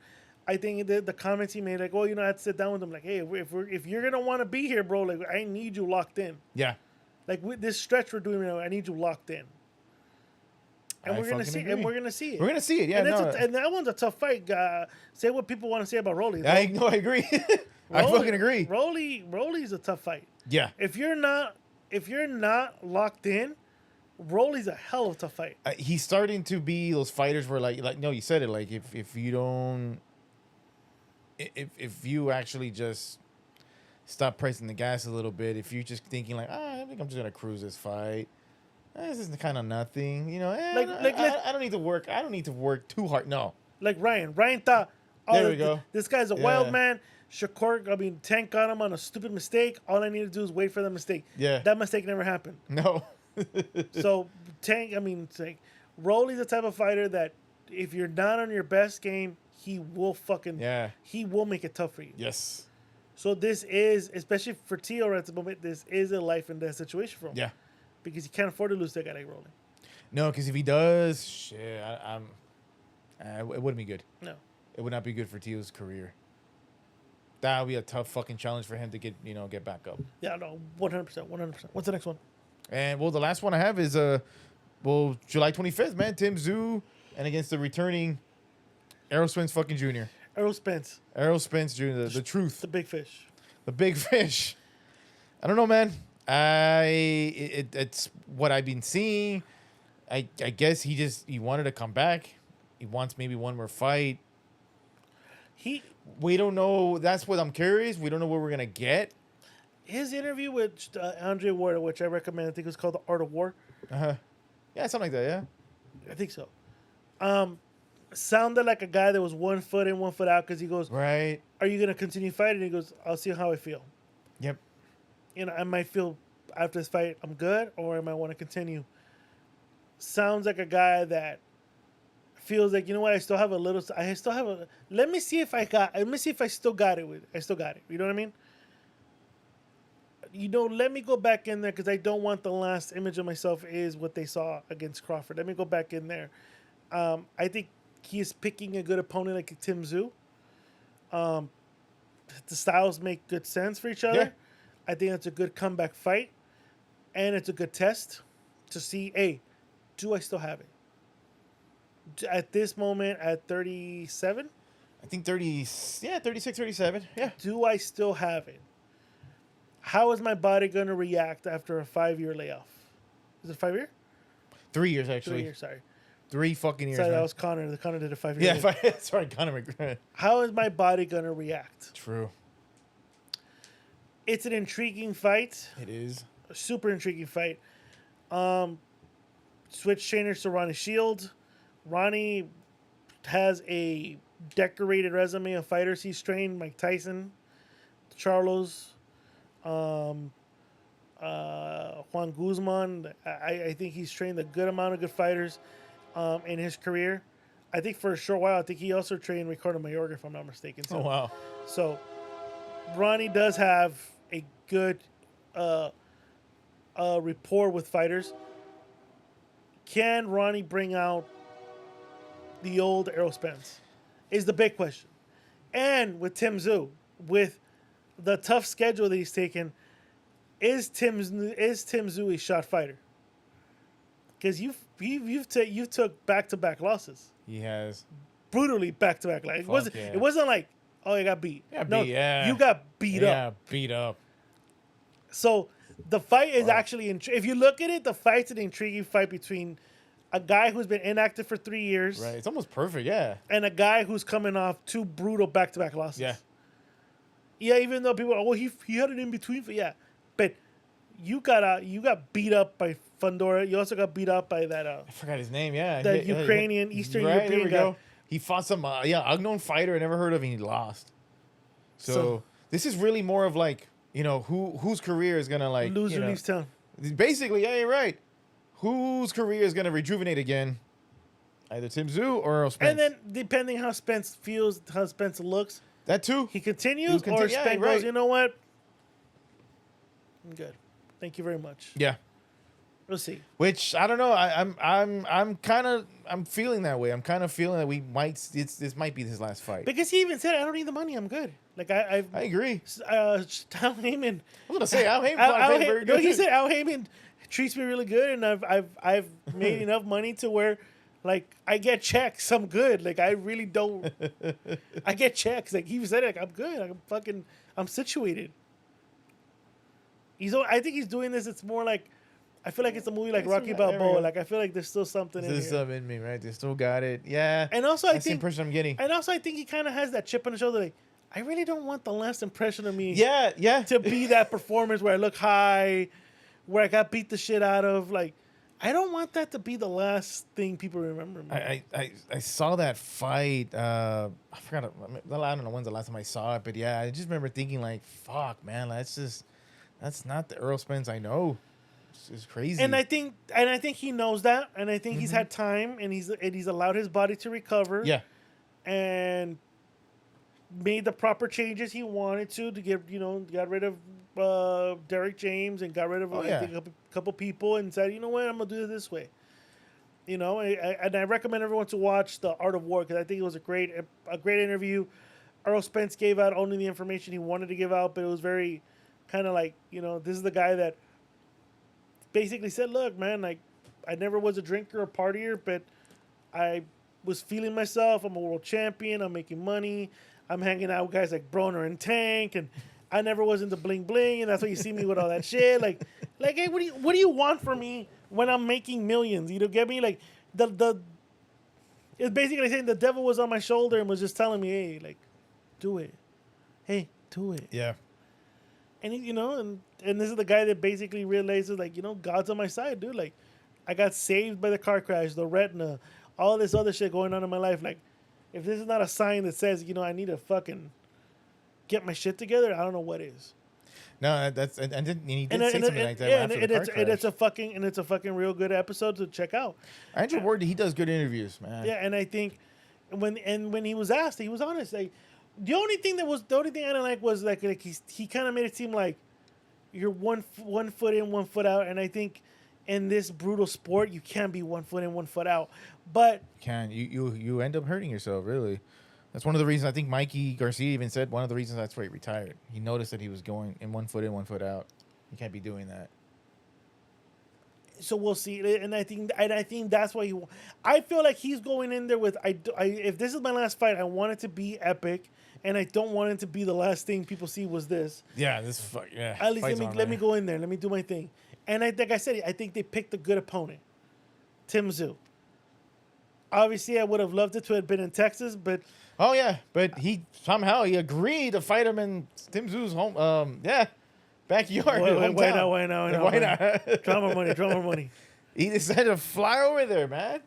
I think the comments he made, like, I had to sit down with him, like, hey, if you're gonna want to be here, bro, like, I need you locked in. Yeah. Like with this stretch we're doing right now, I need you locked in. And we're gonna see it. We're gonna see it. Yeah. And that one's a tough fight. Say what people want to say about Rolly. I agree. I fucking agree. Rolly's a tough fight. Yeah. If you're not if you're not locked in, Rolly's a hell of a tough fight. He's starting to be those fighters where like no, you said it, like if you don't, if you actually just stop pressing the gas a little bit, if you're just thinking like, I think I'm just gonna cruise this fight, this is kind of nothing, you know, I don't need to work, I don't need to work too hard. No, Like Ryan thought, There we go. this guy's a wild man. Tank got him on a stupid mistake. All I need to do is wait for the mistake. Yeah. That mistake never happened. no. So it's like Rolly's the type of fighter that if you're not on your best game, he will he will make it tough for you. Yes. So this is, especially for Tio at the moment, this is a life and death situation for him. Yeah. Because he can't afford to lose to a guy like Rolly. No, because if he does, shit, it wouldn't be good. No. It would not be good for Tio's career. That would be a tough fucking challenge for him to get back up. Yeah, no, 100%. What's the next one? And well, the last one I have is July 25th, man. Tim Tszyu and against the returning Errol Spence fucking Jr. Errol Spence. Errol Spence Jr. The truth. The big fish. The big fish. I don't know, man. It's what I've been seeing. I guess he wanted to come back. He wants maybe one more fight. We don't know. That's what I'm curious. We don't know what we're gonna get. His interview with Andre Ward, which I recommend, I think it was called The Art of War. Yeah, something like that. Yeah. I think so. Sounded like a guy that was 1 foot in, 1 foot out, because he goes, Right. "Are you gonna continue fighting?" He goes, "I'll see how I feel. Yep. I might feel after this fight I'm good, or I might want to continue." Sounds like a guy that feels like, you know what, I still have a little. Let me see if I still got it. I still got it. You know what I mean? Let me go back in there because I don't want the last image of myself is what they saw against Crawford. Let me go back in there. I think he is picking a good opponent like Tim Tszyu. The styles make good sense for each other. Yeah. I think it's a good comeback fight, and it's a good test to see, hey, do I still have it? At this moment, at 37? I think 36, 37. Yeah. Do I still have it? How is my body going to react after a 5-year layoff? Is it 5 year? 3 years, actually. 3 years, sorry. 3 fucking years. Sorry, man. that was Connor. Connor did a 5 year. Yeah, sorry, Conor McGregor. How is my body going to react? True. It's an intriguing fight. It is. A super intriguing fight. Switch trainers to Ronnie Shield. Ronnie has a decorated resume of fighters he's trained: Mike Tyson, Charlos, Juan Guzman. I think he's trained a good amount of good fighters in his career. I think for a short while, I think he also trained Ricardo Mayorga, if I'm not mistaken. So, Oh, wow. So Ronnie does have a good rapport with fighters. Can Ronnie bring out the old Errol Spence? Is the big question. And with Tim Tszyu, with the tough schedule that he's taken, is Tim Tszyu a shot fighter? Because you've took back-to-back losses. He has. Brutally back-to-back. Like it wasn't like, oh, you got beat. Yeah, you got beat up. Yeah, beat up. So the fight is actually, if you look at it, the fight's an intriguing fight between a guy who's been inactive for 3 years, Right. It's almost perfect. Yeah. and a guy who's coming off 2 brutal back-to-back losses. Yeah. Yeah, even though people are, well, he had an in-between. Yeah, but you got beat up by Fundora. You also got beat up by that I forgot his name. Yeah. the Ukrainian, Eastern European there we guy. go. He fought some unknown fighter I never heard of, and he lost. So this is really more of like, whose career is gonna like Loser leaves town. Basically, yeah, you're right. Whose career is gonna rejuvenate again? Either Tim Tszyu or Errol Spence. And then depending how Spence feels, how Spence looks, that too. he continues, or Spence goes, you know what? I'm good. Thank you very much. Yeah. We'll see. Which I don't know. I'm feeling that way. I'm kind of feeling that this might be his last fight. Because he even said, I don't need the money. I'm good. Like I agree. Al Heyman. I was gonna say Al Heyman. No, he said Al Heyman treats me really good, and I've made enough money to where, like, I get checks. I'm good. Like, I really don't. I get checks. Like, he said it. Like, I'm good. I'm situated. I think he's doing this. It's more like, I feel like it's a movie like Rocky There we Balboa. go. Like I feel like there's still something in There's here. some in me, right? They still got it. Yeah. And also, That's the impression I'm getting. And also, I think he kind of has that chip on the shoulder. Like, I really don't want the last impression of me. Yeah, yeah. To be that performance where I look high, where I got beat the shit out of. Like, I don't want that to be the last thing people remember me. I saw that fight. I forgot. I don't know when's the last time I saw it, but yeah, I just remember thinking like, "Fuck, man, that's not the Earl Spence I know." It's crazy. And I think he knows that, and I think he's had time, and he's allowed his body to recover. Yeah. And made the proper changes he wanted to get got rid of Derek James and got rid of I think a couple people and said, you know what, I'm gonna do it this way. And I recommend everyone to watch The Art of War because I think it was a great interview. Earl Spence gave out only the information he wanted to give out, but it was very kind of like, this is the guy that basically said, look, man, like I never was a drinker or partier, but I was feeling myself. I'm a world champion. I'm making money. I'm hanging out with guys like Broner and Tank, and I never was into bling bling, and that's why you see me with all that shit. Like, hey, what do you want from me when I'm making millions? You know, get me? Like, it's basically saying the devil was on my shoulder and was just telling me, hey, like, do it. Hey, do it. Yeah. And and this is the guy that basically realizes, like, God's on my side, dude. Like, I got saved by the car crash, the retina, all this other shit going on in my life. Like, if this is not a sign that says, I need to fucking get my shit together, I don't know what is. No, that's and he did say something like that after the car crash. It's a fucking real good episode to check out. I enjoy word he does good interviews, man. Yeah, and I think when he was asked, he was honest. Like, the only thing I didn't like was like he kind of made it seem like you're one foot in, 1 foot out, and I think in this brutal sport you can't be 1 foot in, 1 foot out. But you end up hurting yourself, really. That's one of the reasons I think Mikey Garcia even said one of the reasons that's why he retired. He noticed that he was going in 1 foot in, 1 foot out. You can't be doing that. So we'll see, and I think that's why I feel like he's going in there with if this is my last fight, I want it to be epic, and I don't want it to be the last thing people see was this. Yeah, At least let me go in there, let me do my thing, and like I said, I think they picked a good opponent, Tim Tszyu. Obviously, I would have loved it to have been in Texas, but but he somehow agreed to fight him in Tim Tszyu's home. Backyard. Why not? Drama money. He decided to fly over there, man.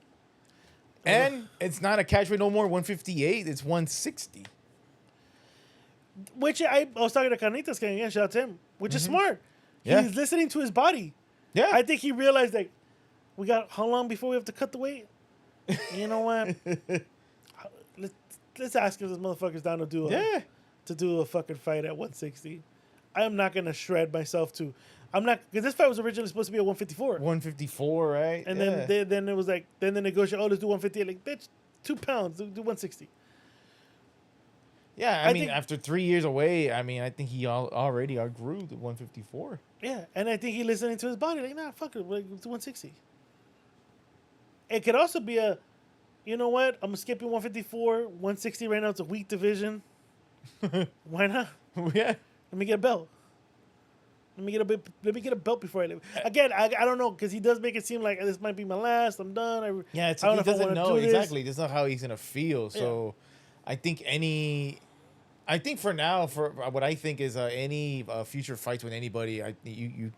And it's not a catchweight no more 158. It's 160. Which I was talking to Carnitas again. Shout out to him. Which is smart. Yeah. He's listening to his body. Yeah. I think he realized that we got how long before we have to cut the weight. You know what? Let's ask if this motherfucker's down to do a fucking fight at 160. I'm not gonna shred myself to. I'm not, because this fight was originally supposed to be at 154. 154, right? And then it was like, then they negotiate. Oh, let's do 150. Like, bitch, 2 pounds. Do 160. Yeah, I mean, after 3 years away, I mean, I think he already outgrew the 154. Yeah, and I think he listening to his body. Like, nah, fuck it. Like, it's 160. It could also be you know what? I'm skipping 154. 160 right now. It's a weak division. Why not? Yeah. Let me get a belt. Let me get a belt before I leave. Again, I don't know, because he does make it seem like this might be my last. I'm done. He doesn't know exactly. That's not how he's gonna feel. So, I think for now, for what I think is any future fights with anybody, you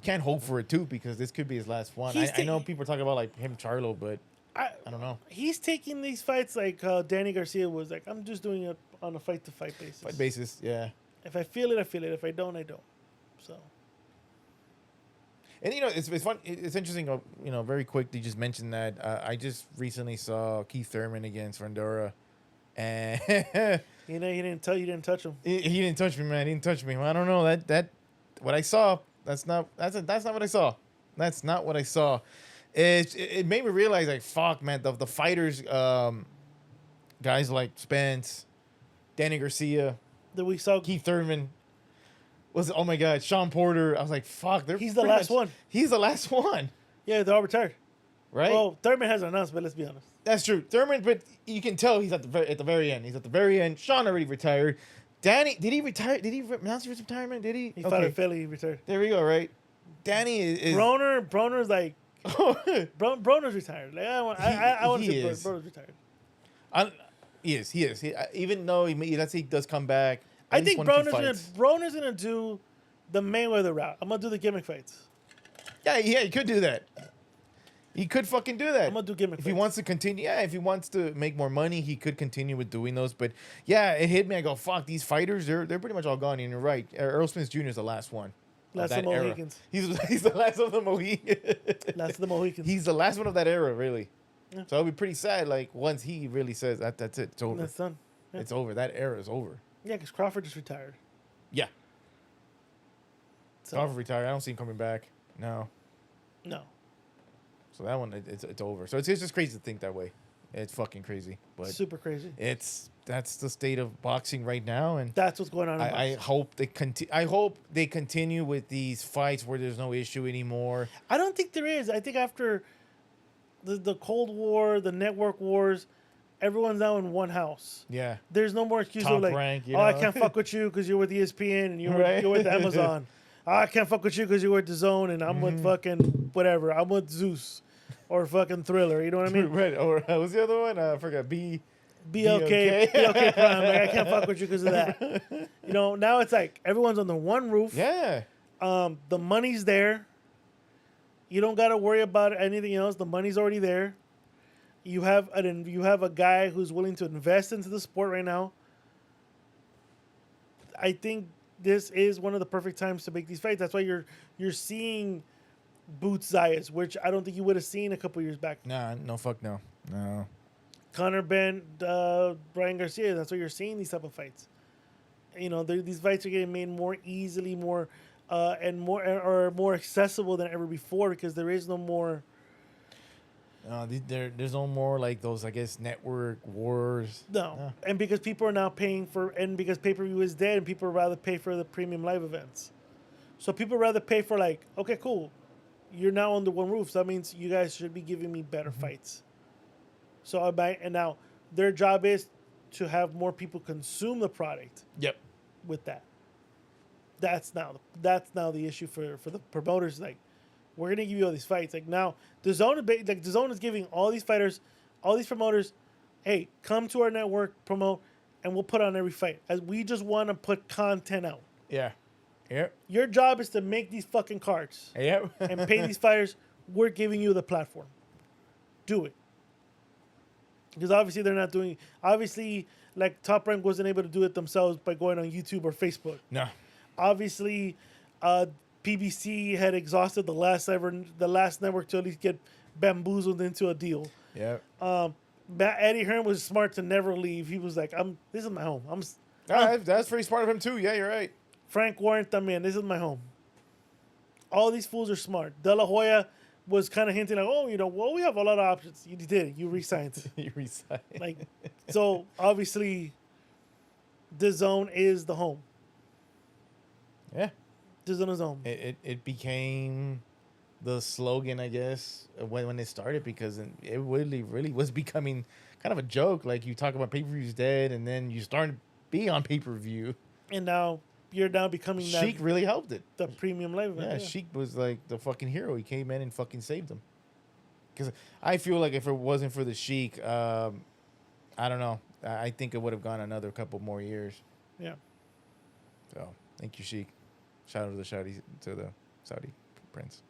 can't hope for it too, because this could be his last one. I know people talk about like him, Charlo, but I don't know. He's taking these fights like Danny Garcia was like, I'm just doing it on a fight-to-fight basis. Fight basis, yeah. If I feel it, I feel it. If I don't, I don't. So. And it's fun. It's interesting. Very quick. You just mentioned that I just recently saw Keith Thurman against Rondora, and he didn't touch him. He didn't touch me, man. He didn't touch me. Well, I don't know that what I saw. That's not what I saw. That's not what I saw. It made me realize, like, fuck, man. The fighters, guys like Spence, Danny Garcia, that we saw, Keith Thurman. Oh my God, Sean Porter. I was like, fuck. He's the last one. He's the last one. Yeah, they're all retired. Right? Well, Thurman hasn't announced, but let's be honest. That's true. Thurman, but you can tell he's at the very end. He's at the very end. Sean already retired. Danny, did he retire? Did he announce his retirement? Did he? He fought in Philly. He returned. There we go. Right. Danny is Broner's like Broner's retired. Like, I want to say is. Broner's retired. He is. Even though let's say he does come back. I think Broner's gonna do the Mayweather route. I'm gonna do the gimmick fights. Yeah, he could do that. He could fucking do that. I'm gonna do gimmick if fights. he wants to continue. Yeah, if he wants to make more money, he could continue with doing those. But yeah, it hit me. I go, fuck, these fighters, they're pretty much all gone. And you're right. Earl Smith Jr. is the last one. Last of the Mohicans. He's the last of the Mohicans. Last of the Mohicans. He's the last one of that era, really. Yeah. So it'll be pretty sad. Like once he really says that's it, it's over. That's done. Yeah. It's over. That era is over. Yeah, because Crawford just retired. Yeah. So, Crawford retired. I don't see him coming back. No. So that one, it's over. So it's just crazy to think that way. It's fucking crazy. But super crazy. That's the state of boxing right now, and that's what's going on. I hope they continue with these fights where there's no issue anymore. I don't think there is. I think after the Cold War, the network wars, everyone's now in one house. Yeah. There's no more excuse Top of like, rank, I can't fuck with you because you're with ESPN and you're with Amazon. I can't fuck with you because you're with DAZN and I'm with fucking whatever. I'm with Zeus or fucking Thriller. You know what I mean? Right. Or what was the other one? I forgot. BLK Prime. Like, I can't fuck with you because of that. You know, now it's like everyone's under one roof. Yeah. The money's there. You don't got to worry about anything else. The money's already there. You have a guy who's willing to invest into the sport right now. I think this is one of the perfect times to make these fights. That's why you're seeing Boots Zayas, which I don't think you would have seen a couple years back. Nah, no, fuck no. No. Conor Benn, Brian Garcia. That's why you're seeing these type of fights. You know, these fights are getting made more easily, more accessible than ever before because there is no more. There's no more like those, I guess, network wars. No. And because people are now paying and because pay-per-view is dead, and people rather pay for the premium live events. So people rather pay for like, okay, cool, you're now under one roof, so that means you guys should be giving me better fights. So and now their job is to have more people consume the product. Yep. With that. That's now the issue for the promoters. Like, we're gonna give you all these fights. Like now, DAZN is giving all these fighters, all these promoters, hey, come to our network, promote, and we'll put on every fight. As we just want to put content out. Yeah. Yep. Your job is to make these fucking cards. Yep. And pay these fighters. We're giving you the platform. Do it. Because obviously they're not doing. Obviously, like Top Rank wasn't able to do it themselves by going on YouTube or Facebook. No. Obviously, PBC had exhausted the last network to at least get bamboozled into a deal. Yeah. Eddie Hearn was smart to never leave. He was like, this is my home. That's pretty smart of him too. Yeah, you're right. Frank Warren también, this is my home. All these fools are smart. De La Hoya was kind of hinting like, we have a lot of options. You did. You re-signed. You re-signed. Like, so obviously, DAZN is the home. Yeah. DAZN is home. It became the slogan, I guess, when it started, because it really was becoming kind of a joke. Like, you talk about pay-per-views dead, and then you start to be on pay-per-view. And now you're becoming that. Sheik really helped it. The premium live event. Yeah, Sheik was like the fucking hero. He came in and fucking saved them. Because I feel like if it wasn't for the Sheik, I don't know. I think it would have gone another couple more years. Yeah. So thank you, Sheik. Shout out to the Saudi prince.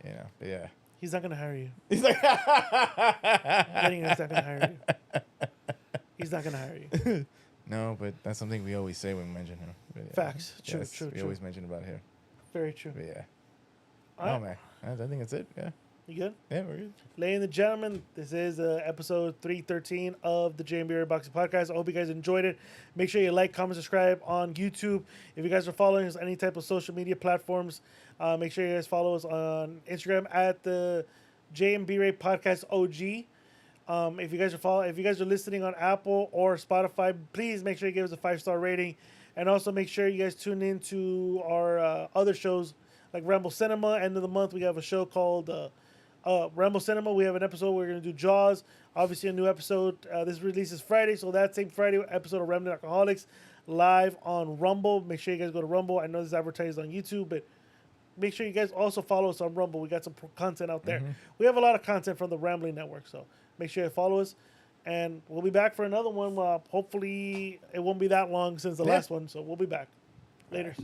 But yeah. He's not gonna hire you. He's like, He's not gonna hire you. He's not gonna hire you. No, but that's something we always say when we mention him. But yeah. Facts. True. Yes, True. We always mention about him. Very true. But yeah. All No, right. man. I think that's it. Yeah. You good? Yeah, we're good. Ladies and gentlemen, this is episode 313 of the JMB Boxing Podcast. I hope you guys enjoyed it. Make sure you like, comment, subscribe on YouTube. If you guys are following us on any type of social media platforms, make sure you guys follow us on Instagram at the JMB Ray Podcast OG. If you guys are listening on Apple or Spotify, please make sure you give us a 5-star rating, and also make sure you guys tune in to our other shows like Ramble Cinema. End of the month, we have a show called Rambo Cinema, we have an episode. We're going to do Jaws. Obviously, a new episode. This releases Friday, so that same Friday episode of Rambling Alcoholics live on Rumble. Make sure you guys go to Rumble. I know this is advertised on YouTube, but make sure you guys also follow us on Rumble. We got some content out there. We have a lot of content from the Rambling Network, so make sure you follow us. And we'll be back for another one. Hopefully, it won't be that long since the last one, so we'll be back. Later.